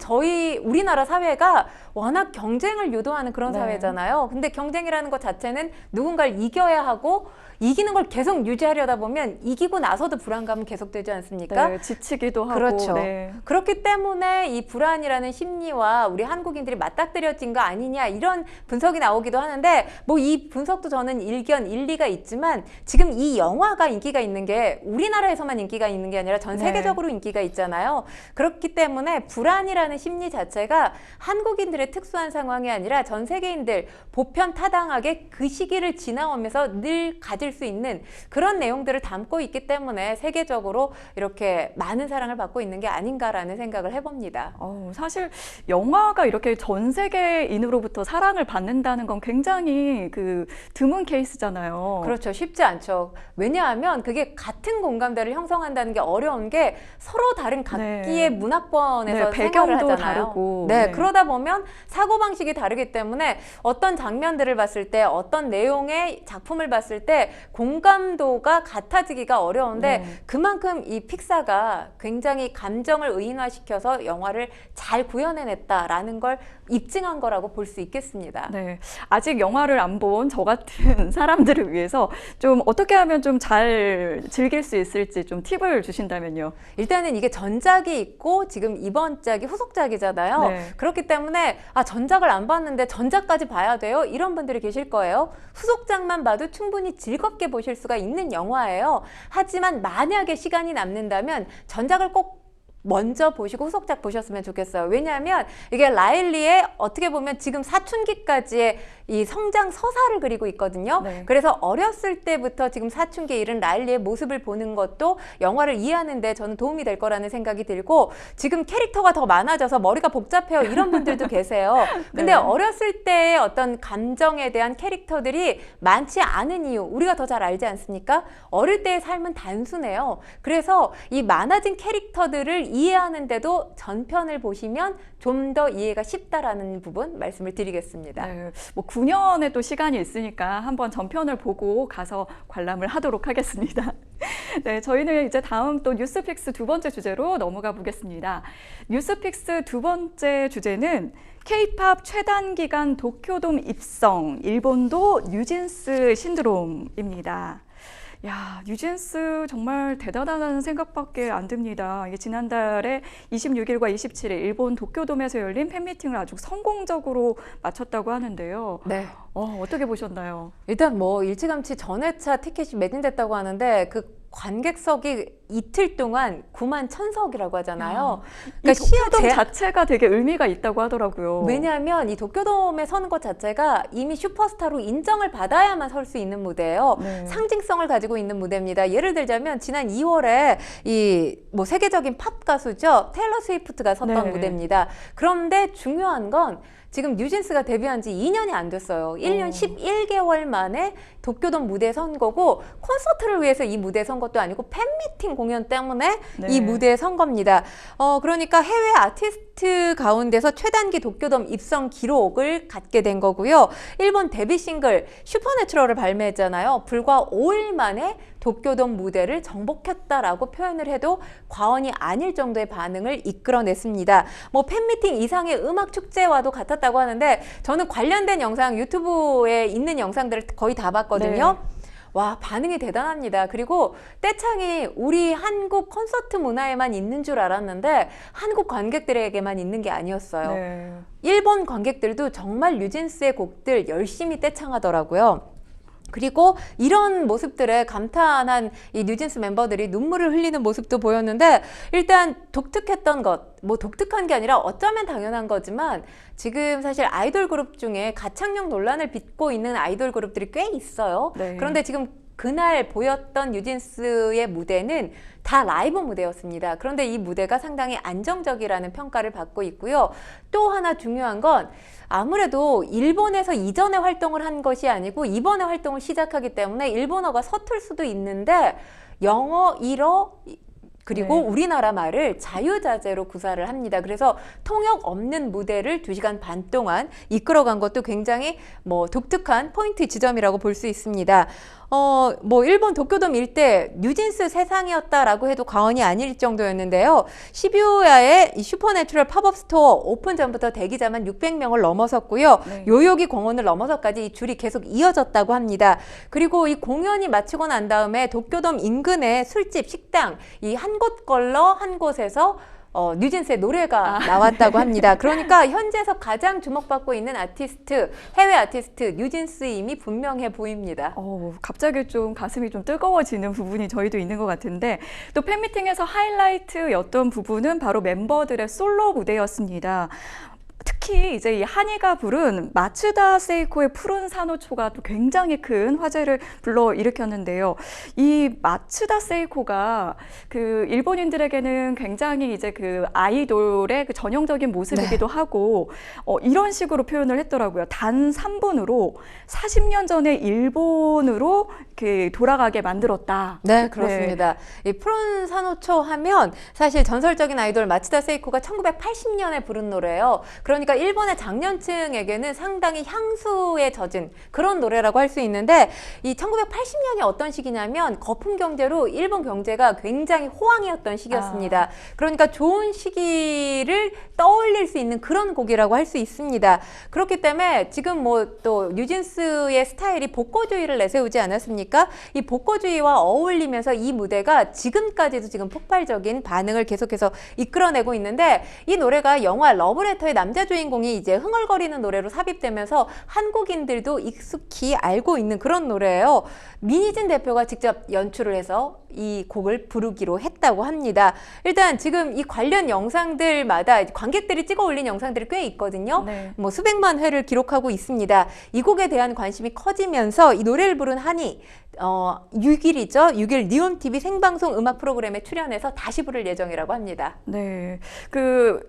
우리나라 사회가 워낙 경쟁을 유도하는 그런 네. 사회잖아요. 근데 경쟁이라는 것 자체는 누군가를 이겨야 하고 이기는 걸 계속 유지하려다 보면 이기고 나서도 불안감은 계속되지 않습니까? 네, 지치기도 하고. 그렇죠. 네. 그렇기 때문에 이 불안이라는 심리와 우리 한국인들이 맞닥뜨려진 거 아니냐 이런 분석이 나오기도 하는데 뭐 이 분석도 저는 일리가 있지만 지금 이 영화가 인기가 있는 게 우리나라에서만 인기가 있는 게 아니라 전 세계적으로 인기가 있잖아요. 그렇기 때문에 불안이라는 심리 자체가 한국인들의 특수한 상황이 아니라 전 세계인들 보편타당하게 그 시기를 지나오면서 늘 가질 수 있는 그런 내용들을 담고 있기 때문에 세계적으로 이렇게 많은 사랑을 받고 있는 게 아닌가라는 생각을 해봅니다. 사실 영화가 이렇게 전 세계인으로부터 사랑을 받는다는 건 굉장히 그 드문 케이스잖아요. 그렇죠. 쉽지 않죠. 왜냐하면 그게 같은 공감대를 형성한다는 게 어려운 게 서로 다른 각기의 문화권에서 생활을 배경도 하잖아요. 다르고. 네, 그러다 보면 사고방식이 다르기 때문에 어떤 장면들을 봤을 때 어떤 내용의 작품을 봤을 때 공감도가 같아지기가 어려운데 그만큼 이 픽사가 굉장히 감정을 의인화시켜서 영화를 잘 구현해냈다라는 걸 입증한 거라고 볼 수 있겠습니다. 네, 아직 영화를 안 본 저 같은 사람들을 위해서 좀 어떻게 하면 좀 잘 즐길 수 있을지 좀 팁을 주신다면요. 일단은 이게 전작이 있고 지금 이번 짝이 후속작이잖아요. 네. 그렇기 때문에 전작을 안 봤는데 전작까지 봐야 돼요? 이런 분들이 계실 거예요. 후속작만 봐도 충분히 즐겁게 보실 수가 있는 영화예요. 하지만 만약에 시간이 남는다면 전작을 꼭 먼저 보시고 후속작 보셨으면 좋겠어요. 왜냐하면 이게 라일리의 어떻게 보면 지금 사춘기까지의 이 성장 서사를 그리고 있거든요. 네. 그래서 어렸을 때부터 지금 사춘기에 이른 라일리의 모습을 보는 것도 영화를 이해하는 데 저는 도움이 될 거라는 생각이 들고 지금 캐릭터가 더 많아져서 머리가 복잡해요. 이런 분들도 계세요. 근데 네. 어렸을 때의 어떤 감정에 대한 캐릭터들이 많지 않은 이유 우리가 더 잘 알지 않습니까? 어릴 때의 삶은 단순해요. 그래서 이 많아진 캐릭터들을 이해하는데도 전편을 보시면 좀 더 이해가 쉽다라는 부분 말씀을 드리겠습니다. 네, 뭐 9년의 또 시간이 있으니까 한번 전편을 보고 가서 관람을 하도록 하겠습니다. 네, 저희는 이제 다음 또 뉴스픽스 두 번째 주제로 넘어가 보겠습니다. 뉴스픽스 두 번째 주제는 K-팝 최단기간 도쿄돔 입성, 일본도 뉴진스 신드롬입니다. 야, 뉴진스 정말 대단하다는 생각밖에 안 듭니다. 이게 지난달에 26일과 27일 일본 도쿄돔에서 열린 팬미팅을 아주 성공적으로 마쳤다고 하는데요. 네. 어떻게 보셨나요? 일단 뭐 일찌감치 전회차 티켓이 매진됐다고 하는데 그 관객석이 이틀 동안 9만 1,000석이라고 하잖아요. 이 도쿄돔 자체가 되게 의미가 있다고 하더라고요. 왜냐하면 이 도쿄돔에 서는 것 자체가 이미 슈퍼스타로 인정을 받아야만 설 수 있는 무대예요. 네. 상징성을 가지고 있는 무대입니다. 예를 들자면 지난 2월에 이 뭐 세계적인 팝 가수죠. 테일러 스위프트가 섰던 네. 무대입니다. 그런데 중요한 건 지금 뉴진스가 데뷔한 지 2년이 안 됐어요. 1년 11개월 만에 도쿄돔 무대에 선 거고 콘서트를 위해서 이 무대에 선 것도 아니고 팬미팅 공연 때문에 네. 이 무대에 선 겁니다. 그러니까 해외 아티스트 가운데서 최단기 도쿄돔 입성 기록을 갖게 된 거고요. 일본 데뷔 싱글 슈퍼내추럴을 발매했잖아요. 불과 5일 만에 도쿄돔 무대를 정복했다라고 표현을 해도 과언이 아닐 정도의 반응을 이끌어냈습니다. 뭐 팬미팅 이상의 음악 축제와도 같았다고 하는데 저는 관련된 영상 유튜브에 있는 영상들을 거의 다 봤거든요. 네. 와, 반응이 대단합니다. 그리고 떼창이 우리 한국 콘서트 문화에만 있는 줄 알았는데 한국 관객들에게만 있는 게 아니었어요. 네. 일본 관객들도 정말 뉴진스의 곡들 열심히 떼창하더라고요. 그리고 이런 모습들에 감탄한 이 뉴진스 멤버들이 눈물을 흘리는 모습도 보였는데 일단 독특했던 것, 뭐 독특한 게 아니라 어쩌면 당연한 거지만 지금 사실 아이돌 그룹 중에 가창력 논란을 빚고 있는 아이돌 그룹들이 꽤 있어요. 네. 그런데 지금 그날 보였던 뉴진스의 무대는 다 라이브 무대였습니다. 그런데 이 무대가 상당히 안정적이라는 평가를 받고 있고요. 또 하나 중요한 건 아무래도 일본에서 이전에 활동을 한 것이 아니고 이번에 활동을 시작하기 때문에 일본어가 서툴 수도 있는데 영어, 일어, 그리고 네. 우리나라 말을 자유자재로 구사를 합니다. 그래서 통역 없는 무대를 2시간 반 동안 이끌어간 것도 굉장히 독특한 포인트 지점이라고 볼 수 있습니다. 일본 도쿄돔 일대 뉴진스 세상이었다라고 해도 과언이 아닐 정도였는데요. 시부야의 이 슈퍼내추럴 팝업 스토어 오픈 전부터 대기자만 600명을 넘어섰고요. 네. 요요기 공원을 넘어서까지 이 줄이 계속 이어졌다고 합니다. 그리고 이 공연이 마치고 난 다음에 도쿄돔 인근의 술집, 식당 이 한 곳 걸러 한 곳에서 뉴진스의 노래가 나왔다고 합니다. 그러니까 현지에서 가장 주목받고 있는 아티스트, 해외 아티스트 뉴진스임이 분명해 보입니다. 갑자기 좀 가슴이 좀 뜨거워지는 부분이 저희도 있는 것 같은데 또 팬미팅에서 하이라이트였던 부분은 바로 멤버들의 솔로 무대였습니다. 특히 이제 이 한이가 부른 마츠다 세이코의 푸른 산호초가 또 굉장히 큰 화제를 불러일으켰는데요. 이 마츠다 세이코가 그 일본인들에게는 굉장히 이제 그 아이돌의 그 전형적인 모습이기도 하고 이런 식으로 표현을 했더라고요. 단 3분으로 40년 전에 일본으로 이렇게 돌아가게 만들었다. 네, 그렇습니다. 이 푸른 산호초 하면 사실 전설적인 아이돌 마츠다 세이코가 1980년에 부른 노래예요. 그러니까 일본의 장년층에게는 상당히 향수에 젖은 그런 노래라고 할 수 있는데 이 1980년이 어떤 시기냐면 거품 경제로 일본 경제가 굉장히 호황이었던 시기였습니다. 그러니까 좋은 시기를 떠올릴 수 있는 그런 곡이라고 할 수 있습니다. 그렇기 때문에 지금 또 뉴진스의 스타일이 복고주의를 내세우지 않았습니까? 이 복고주의와 어울리면서 이 무대가 지금까지도 지금 폭발적인 반응을 계속해서 이끌어내고 있는데 이 노래가 영화 러브레터의 남자 주인공이 이제 흥얼거리는 노래로 삽입되면서 한국인들도 익숙히 알고 있는 그런 노래예요. 민희진 대표가 직접 연출을 해서 이 곡을 부르기로 했다고 합니다. 일단 지금 이 관련 영상들마다 관객들이 찍어 올린 영상들이 꽤 있거든요. 네. 수백만 회를 기록하고 있습니다. 이 곡에 대한 관심이 커지면서 이 노래를 부른 한이 6일이죠. 6일 니온TV 생방송 음악 프로그램에 출연해서 다시 부를 예정이라고 합니다. 네.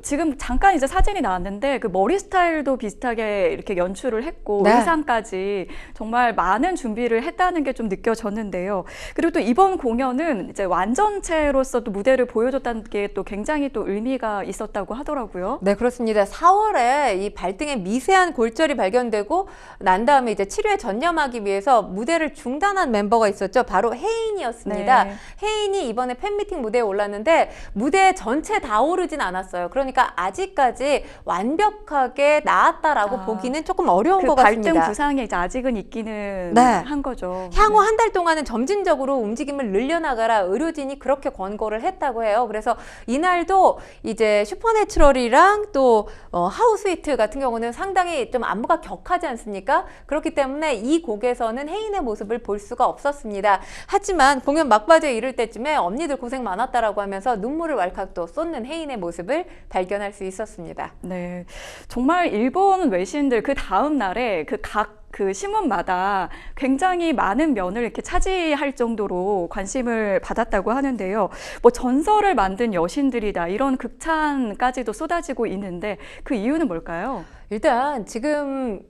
지금 잠깐 이제 사진이 나왔는데 그 머리 스타일도 비슷하게 이렇게 연출을 했고 네. 의상까지 정말 많은 준비를 했다는 게 좀 느껴졌는데요. 그리고 또 이번 공연은 이제 완전체로서 또 무대를 보여줬다는 게 또 굉장히 또 의미가 있었다고 하더라고요. 네, 그렇습니다. 4월에 이 발등에 미세한 골절이 발견되고 난 다음에 이제 치료에 전념하기 위해서 무대를 중단한 멤버가 있었죠. 바로 혜인이었습니다. 네. 혜인이 이번에 팬미팅 무대에 올랐는데 무대 전체 다 오르진 않았어요. 그러니까 아직까지 완벽하게 나았다라고 보기는 조금 어려운 것 같습니다. 발등 부상이 이제 아직은 있기는 네. 한 거죠. 향후 한 달 동안은 점진적으로 움직임을 늘려나가라 의료진이 그렇게 권고를 했다고 해요. 그래서 이날도 이제 슈퍼내추럴이랑 또 하우스위트 같은 경우는 상당히 좀 안무가 격하지 않습니까? 그렇기 때문에 이 곡에서는 혜인의 모습을 볼 수가 없었습니다. 하지만 공연 막바지에 이를 때쯤에 언니들 고생 많았다라고 하면서 눈물을 왈칵 또 쏟는 혜인의 모습을 발견할 수 있었습니다. 네, 정말 일본 외신들 그 다음 날에 그 신문마다 굉장히 많은 면을 이렇게 차지할 정도로 관심을 받았다고 하는데요. 전설을 만든 여신들이다 이런 극찬까지도 쏟아지고 있는데 그 이유는 뭘까요? 일단 지금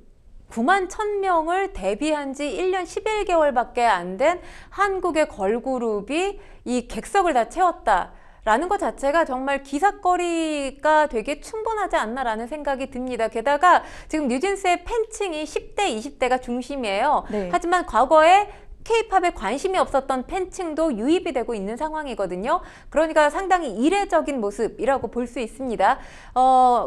9만 1,000명을 데뷔한 지 1년 11개월밖에 안 된 한국의 걸그룹이 이 객석을 다 채웠다. 라는 것 자체가 정말 기사거리가 되게 충분하지 않나라는 생각이 듭니다. 게다가 지금 뉴진스의 팬층이 10대, 20대가 중심이에요. 네. 하지만 과거에 K-팝에 관심이 없었던 팬층도 유입이 되고 있는 상황이거든요. 그러니까 상당히 이례적인 모습이라고 볼 수 있습니다.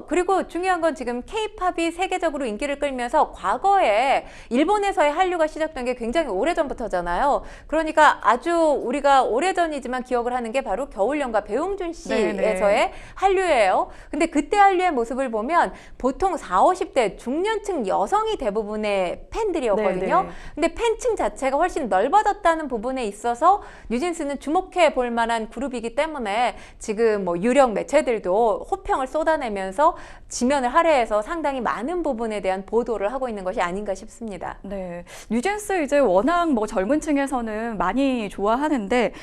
그리고 중요한 건 지금 K-팝이 세계적으로 인기를 끌면서 과거에 일본에서의 한류가 시작된 게 굉장히 오래전부터잖아요. 그러니까 아주 우리가 오래전이지만 기억을 하는 게 바로 겨울연가 배용준 씨에서의 한류예요. 근데 그때 한류의 모습을 보면 보통 40, 50대 중년층 여성이 대부분의 팬들이었거든요. 네네. 근데 팬층 자체가 훨씬 넓어졌다는 부분에 있어서 뉴진스는 주목해 볼 만한 그룹이기 때문에 지금 뭐 유력 매체들도 호평을 쏟아내면서 지면을 할애해서 상당히 많은 부분에 대한 보도를 하고 있는 것이 아닌가 싶습니다. 네, 뉴진스 이제 워낙 뭐 젊은 층에서는 많이 좋아하는데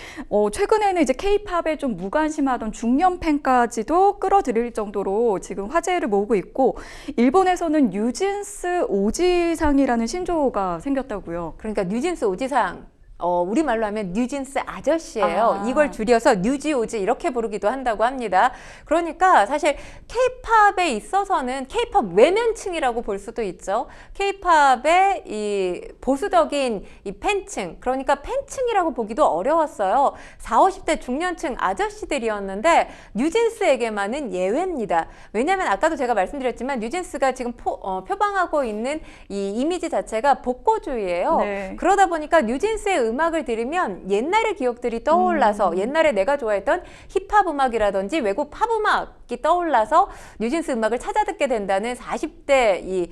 최근에는 이제 K-팝에 좀 무관심하던 중년 팬까지도 끌어들일 정도로 지금 화제를 모으고 있고 일본에서는 뉴진스 오지상이라는 신조어가 생겼다고요. 그러니까 뉴진스 오지상. 우리말로 하면 뉴진스 아저씨예요. 아. 이걸 줄여서 뉴지오지 이렇게 부르기도 한다고 합니다. 그러니까 사실 K-팝에 있어서는 K-팝 외면층이라고 볼 수도 있죠. K-팝의 이 보수적인 이 팬층, 그러니까 팬층이라고 보기도 어려웠어요. 40, 50대 중년층 아저씨들이었는데 뉴진스에게만은 예외입니다. 왜냐하면 아까도 제가 말씀드렸지만 뉴진스가 지금 표방하고 있는 이 이미지 자체가 복고주의예요. 네. 그러다 보니까 뉴진스의 음악을 들으면 옛날의 기억들이 떠올라서 옛날에 내가 좋아했던 힙합 음악이라든지 외국 팝 음악이 떠올라서 뉴진스 음악을 찾아 듣게 된다는 40대 이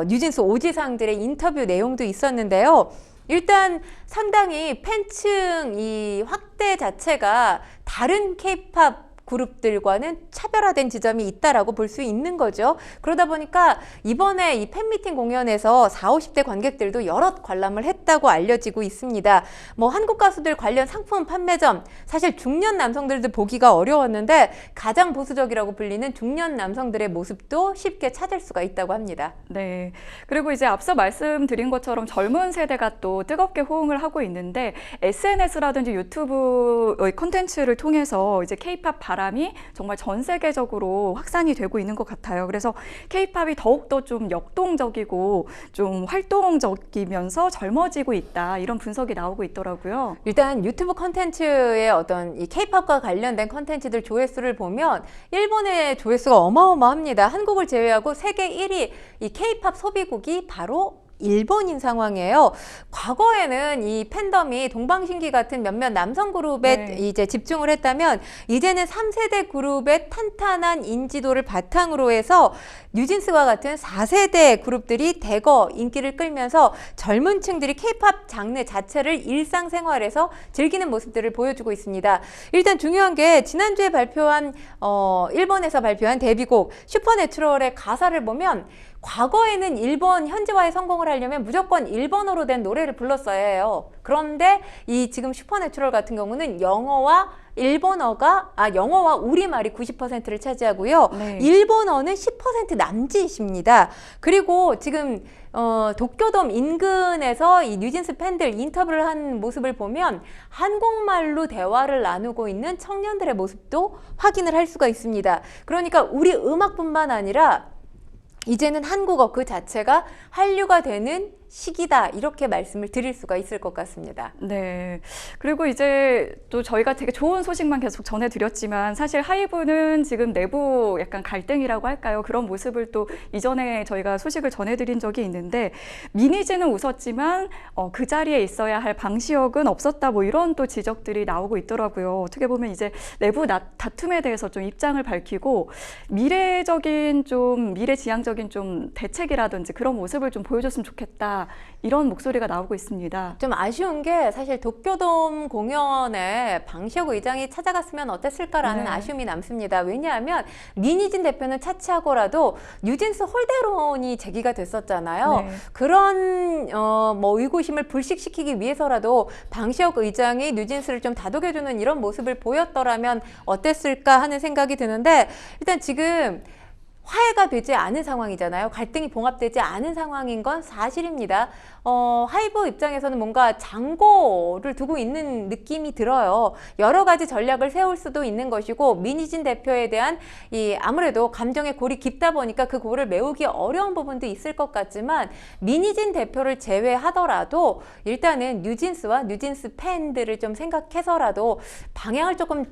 뉴진스 오지상들의 인터뷰 내용도 있었는데요. 일단 상당히 팬층 이 확대 자체가 다른 K-팝 그룹들과는 차별화된 지점이 있다라고 볼 수 있는 거죠. 그러다 보니까 이번에 이 팬미팅 공연에서 40, 50대 관객들도 여럿 관람을 했다고 알려지고 있습니다. 뭐 한국 가수들 관련 상품 판매점, 사실 중년 남성들도 보기가 어려웠는데 가장 보수적이라고 불리는 중년 남성들의 모습도 쉽게 찾을 수가 있다고 합니다. 네. 그리고 이제 앞서 말씀드린 것처럼 젊은 세대가 또 뜨겁게 호응을 하고 있는데 SNS라든지 유튜브의 콘텐츠를 통해서 이제 K-팝 바람이 정말 전 세계적으로 확산이 되고 있는 것 같아요. 그래서 K-팝이 더욱더 좀 역동적이고 좀 활동적이면서 젊어지고 있다. 이런 분석이 나오고 있더라고요. 일단 유튜브 콘텐츠의 어떤 이 K-팝과 관련된 콘텐츠들 조회수를 보면 일본의 조회수가 어마어마합니다. 한국을 제외하고 세계 1위 이 K-팝 소비국이 바로 일본인 상황이에요. 과거에는 이 팬덤이 동방신기 같은 몇몇 남성 그룹에 네. 이제 집중을 했다면 이제는 3세대 그룹의 탄탄한 인지도를 바탕으로 해서 뉴진스와 같은 4세대 그룹들이 대거 인기를 끌면서 젊은 층들이 K-팝 장르 자체를 일상생활에서 즐기는 모습들을 보여주고 있습니다. 일단 중요한 게 지난주에 발표한 일본에서 발표한 데뷔곡 슈퍼내추럴의 가사를 보면 과거에는 일본 현지화에 성공을 하려면 무조건 일본어로 된 노래를 불렀어야 해요. 그런데 이 지금 슈퍼내추럴 같은 경우는 영어와 우리말이 90%를 차지하고요. 네. 일본어는 10% 남짓입니다. 그리고 지금 도쿄돔 인근에서 이 뉴진스 팬들 인터뷰를 한 모습을 보면 한국말로 대화를 나누고 있는 청년들의 모습도 확인을 할 수가 있습니다. 그러니까 우리 음악뿐만 아니라 이제는 한국어 그 자체가 한류가 되는 시기다 이렇게 말씀을 드릴 수가 있을 것 같습니다. 네. 그리고 이제 또 저희가 되게 좋은 소식만 계속 전해드렸지만 사실 하이브는 지금 내부 약간 갈등이라고 할까요? 그런 모습을 또 이전에 저희가 소식을 전해드린 적이 있는데 미니지는 웃었지만 그 자리에 있어야 할 방시혁은 없었다 뭐 이런 또 지적들이 나오고 있더라고요. 어떻게 보면 이제 내부 다툼에 대해서 좀 입장을 밝히고 미래지향적인 좀 대책이라든지 그런 모습을 좀 보여줬으면 좋겠다. 이런 목소리가 나오고 있습니다. 좀 아쉬운 게 사실 도쿄돔 공연에 방시혁 의장이 찾아갔으면 어땠을까라는 네. 아쉬움이 남습니다. 왜냐하면 민희진 대표는 차치하고라도 뉴진스 홀대론이 제기가 됐었잖아요. 네. 그런 의구심을 불식시키기 위해서라도 방시혁 의장이 뉴진스를 좀 다독여주는 이런 모습을 보였더라면 어땠을까 하는 생각이 드는데 일단 지금 화해가 되지 않은 상황이잖아요. 갈등이 봉합되지 않은 상황인 건 사실입니다. 하이브 입장에서는 뭔가 장고를 두고 있는 느낌이 들어요. 여러 가지 전략을 세울 수도 있는 것이고 민희진 대표에 대한 아무래도 감정의 골이 깊다 보니까 그 골을 메우기 어려운 부분도 있을 것 같지만 민희진 대표를 제외하더라도 일단은 뉴진스와 뉴진스 팬들을 좀 생각해서라도 방향을 조금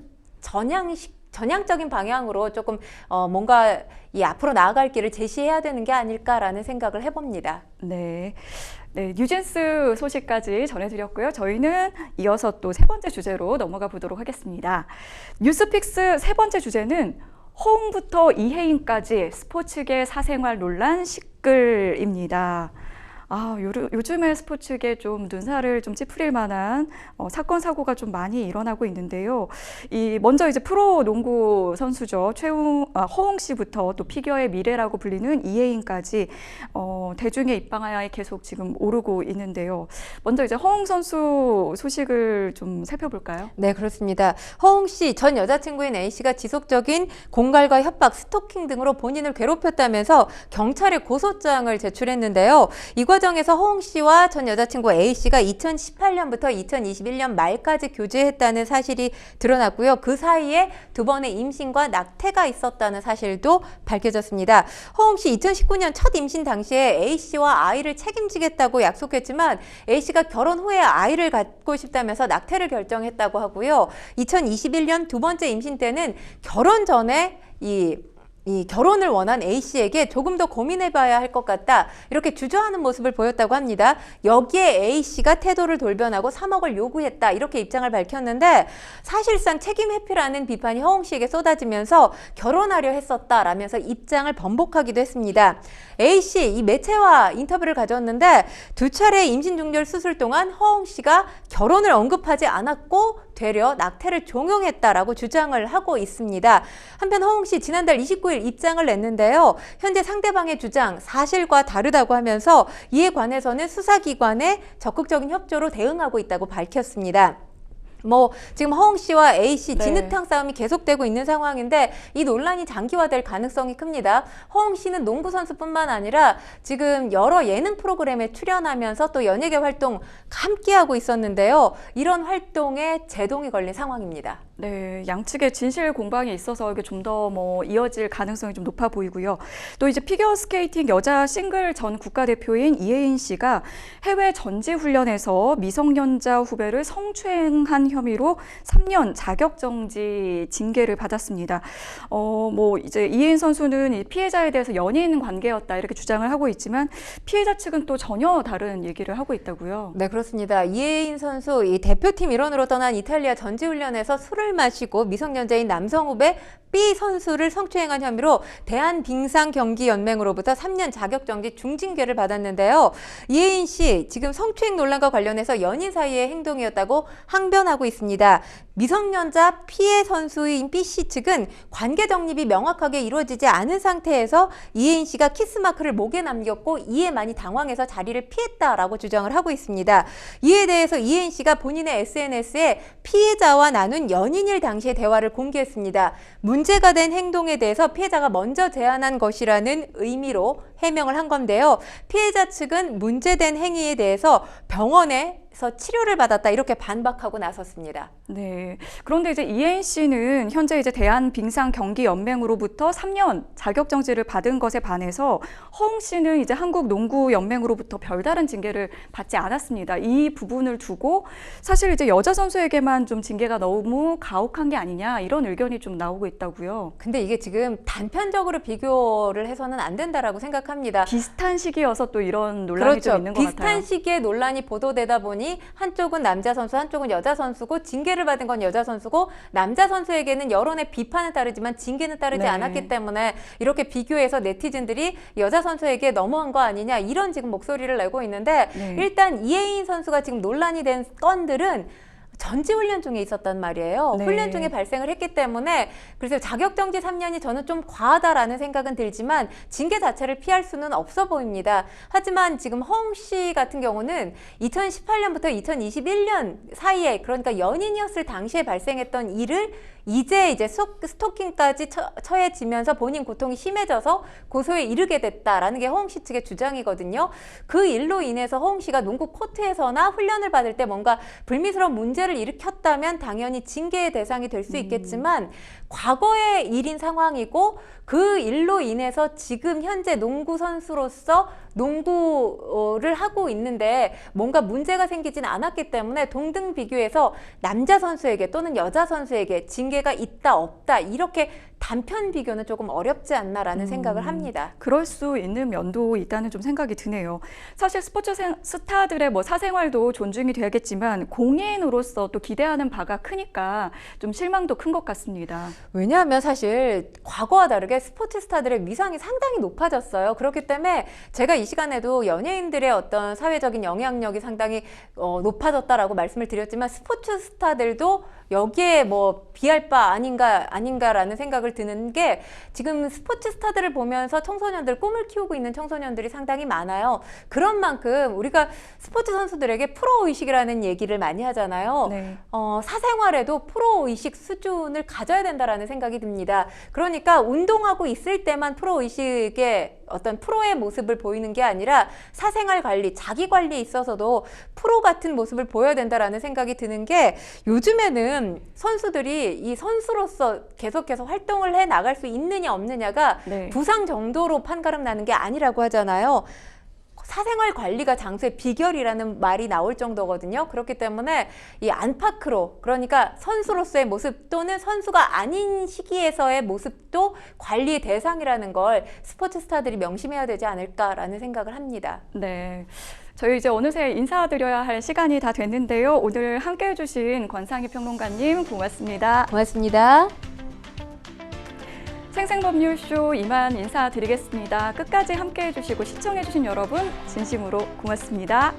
전향적인 방향으로 조금 뭔가 앞으로 나아갈 길을 제시해야 되는 게 아닐까라는 생각을 해봅니다. 네. 네, 뉴진스 소식까지 전해드렸고요. 저희는 이어서 또 세 번째 주제로 넘어가 보도록 하겠습니다. 뉴스픽스 세 번째 주제는 허웅부터 이혜인까지 스포츠계 사생활 논란 시끌입니다. 요즘에 스포츠계 좀 눈살을 좀 찌푸릴 만한 사건 사고가 좀 많이 일어나고 있는데요. 먼저 이제 프로 농구 선수죠. 허웅 씨부터 또 피겨의 미래라고 불리는 이혜인까지 대중의 입방아에 계속 지금 오르고 있는데요. 먼저 이제 허웅 선수 소식을 좀 살펴볼까요? 네, 그렇습니다. 허웅 씨 전 여자친구인 A 씨가 지속적인 공갈과 협박, 스토킹 등으로 본인을 괴롭혔다면서 경찰에 고소장을 제출했는데요. 이 과정에서 허웅 씨와 전 여자친구 A 씨가 2018년부터 2021년 말까지 교제했다는 사실이 드러났고요. 그 사이에 두 번의 임신과 낙태가 있었다는 사실도 밝혀졌습니다. 허웅 씨 2019년 첫 임신 당시에 A 씨와 아이를 책임지겠다고 약속했지만 A 씨가 결혼 후에 아이를 갖고 싶다면서 낙태를 결정했다고 하고요. 2021년 두 번째 임신 때는 결혼 전에 이 결혼을 원한 A 씨에게 조금 더 고민해봐야 할 것 같다, 이렇게 주저하는 모습을 보였다고 합니다. 여기에 A 씨가 태도를 돌변하고 3억을 요구했다, 이렇게 입장을 밝혔는데 사실상 책임 회피라는 비판이 허웅 씨에게 쏟아지면서 결혼하려 했었다라면서 입장을 번복하기도 했습니다. A 씨 이 매체와 인터뷰를 가졌는데 두 차례 임신 중절 수술 동안 허웅 씨가 결혼을 언급하지 않았고 되려 낙태를 종용했다라고 주장을 하고 있습니다. 한편 허웅 씨 지난달 29일 입장을 냈는데요. 현재 상대방의 주장 사실과 다르다고 하면서 이에 관해서는 수사기관의 적극적인 협조로 대응하고 있다고 밝혔습니다. 지금 허웅 씨와 A 씨 진흙탕 싸움이 계속되고 있는 상황인데 이 논란이 장기화될 가능성이 큽니다. 허웅 씨는 농구 선수뿐만 아니라 지금 여러 예능 프로그램에 출연하면서 또 연예계 활동 함께하고 있었는데요. 이런 활동에 제동이 걸린 상황입니다. 네, 양측의 진실 공방이 있어서 이게 좀 더 이어질 가능성이 좀 높아 보이고요. 또 이제 피겨스케이팅 여자 싱글 전 국가대표인 이혜인 씨가 해외 전지 훈련에서 미성년자 후배를 성추행한 혐의로 3년 자격정지 징계를 받았습니다. 이제 이혜인 선수는 이 피해자에 대해서 연인 관계였다, 이렇게 주장을 하고 있지만 피해자 측은 또 전혀 다른 얘기를 하고 있다고요. 네, 그렇습니다. 이혜인 선수 이 대표팀 일원으로 떠난 이탈리아 전지훈련에서 술을 마시고 미성년자인 남성 후배 B 선수를 성추행한 혐의로 대한빙상경기연맹으로부터 3년 자격정지 중징계를 받았는데요. 이혜인 씨 지금 성추행 논란과 관련해서 연인 사이의 행동이었다고 항변하고 있습니다. 미성년자 피해 선수인 B 씨 측은 관계 정립이 명확하게 이루어지지 않은 상태에서 이혜인 씨가 키스마크를 목에 남겼고 이에 많이 당황해서 자리를 피했다라고 주장을 하고 있습니다. 이에 대해서 이혜인 씨가 본인의 SNS에 피해자와 나눈 연인일 당시의 대화를 공개했습니다. 문제가 된 행동에 대해서 피해자가 먼저 제안한 것이라는 의미로 해명을 한 건데요. 피해자 측은 문제된 행위에 대해서 병원에서 치료를 받았다, 이렇게 반박하고 나섰습니다. 네. 그런데 이제 이혜인 씨는 현재 이제 대한빙상경기연맹으로부터 3년 자격정지를 받은 것에 반해서 허웅 씨는 이제 한국농구연맹으로부터 별다른 징계를 받지 않았습니다. 이 부분을 두고 사실 이제 여자 선수에게만 좀 징계가 너무 가혹한 게 아니냐, 이런 의견이 좀 나오고 있다고요. 근데 이게 지금 단편적으로 비교를 해서는 안 된다라고 생각합니다. 비슷한 시기여서 또 이런 논란이 좀 있는 것 같아요. 비슷한 시기에 논란이 보도되다 보니 한쪽은 남자 선수, 한쪽은 여자 선수고 징계를 받은 건 여자 선수고 남자 선수에게는 여론의 비판은 따르지만 징계는 따르지 않았기 때문에 이렇게 비교해서 네티즌들이 여자 선수에게 너무한 거 아니냐, 이런 지금 목소리를 내고 있는데 일단 이혜인 선수가 지금 논란이 된 건들은 전지훈련 중에 있었단 말이에요. 훈련 중에 발생을 했기 때문에 그래서 자격정지 3년이 저는 좀 과하다라는 생각은 들지만 징계 자체를 피할 수는 없어 보입니다. 하지만 지금 허웅 씨 같은 경우는 2018년부터 2021년 사이에, 그러니까 연인이었을 당시에 발생했던 일을 이제 스토킹까지 처해지면서 본인 고통이 심해져서 고소에 이르게 됐다라는 게 허웅 씨 측의 주장이거든요. 그 일로 인해서 허웅 씨가 농구 코트에서나 훈련을 받을 때 뭔가 불미스러운 문제를 일으켰다면 당연히 징계의 대상이 될 수 있겠지만 과거의 일인 상황이고 그 일로 인해서 지금 현재 농구 선수로서 농구를 하고 있는데 뭔가 문제가 생기진 않았기 때문에 동등 비교해서 남자 선수에게 또는 여자 선수에게 징계가 있다 없다 이렇게 단편 비교는 조금 어렵지 않나라는 생각을 합니다. 그럴 수 있는 면도 있다는 좀 생각이 드네요. 사실 스포츠 스타들의 뭐 사생활도 존중이 돼야겠지만 공인으로서 또 기대하는 바가 크니까 좀 실망도 큰 것 같습니다. 왜냐하면 사실 과거와 다르게 스포츠 스타들의 위상이 상당히 높아졌어요. 그렇기 때문에 제가 이 시간에도 연예인들의 어떤 사회적인 영향력이 상당히 높아졌다라고 말씀을 드렸지만 스포츠 스타들도 여기에 뭐 비할 바 아닌가라는 생각을 드는 게 지금 스포츠 스타들을 보면서 청소년들 꿈을 키우고 있는 청소년들이 상당히 많아요. 그런 만큼 우리가 스포츠 선수들에게 프로 의식이라는 얘기를 많이 하잖아요. 네. 사생활에도 프로 의식 수준을 가져야 된다라는 생각이 듭니다. 그러니까 운동하고 있을 때만 프로 의식의 어떤 프로의 모습을 보이는 게 아니라 사생활 관리, 자기 관리에 있어서도 프로 같은 모습을 보여야 된다라는 생각이 드는 게 요즘에는 선수들이 이 선수로서 계속해서 활동을 해 나갈 수 있느냐 없느냐가 네. 부상 정도로 판가름 나는 게 아니라고 하잖아요. 사생활 관리가 장수의 비결이라는 말이 나올 정도거든요. 그렇기 때문에 이 안팎으로, 그러니까 선수로서의 모습 또는 선수가 아닌 시기에서의 모습도 관리의 대상이라는 걸 스포츠 스타들이 명심해야 되지 않을까라는 생각을 합니다. 네. 저희 이제 어느새 인사드려야 할 시간이 다 됐는데요. 오늘 함께해 주신 권상희 평론가님 고맙습니다. 고맙습니다. 생생법률쇼 이만 인사드리겠습니다. 끝까지 함께해 주시고 시청해 주신 여러분 진심으로 고맙습니다.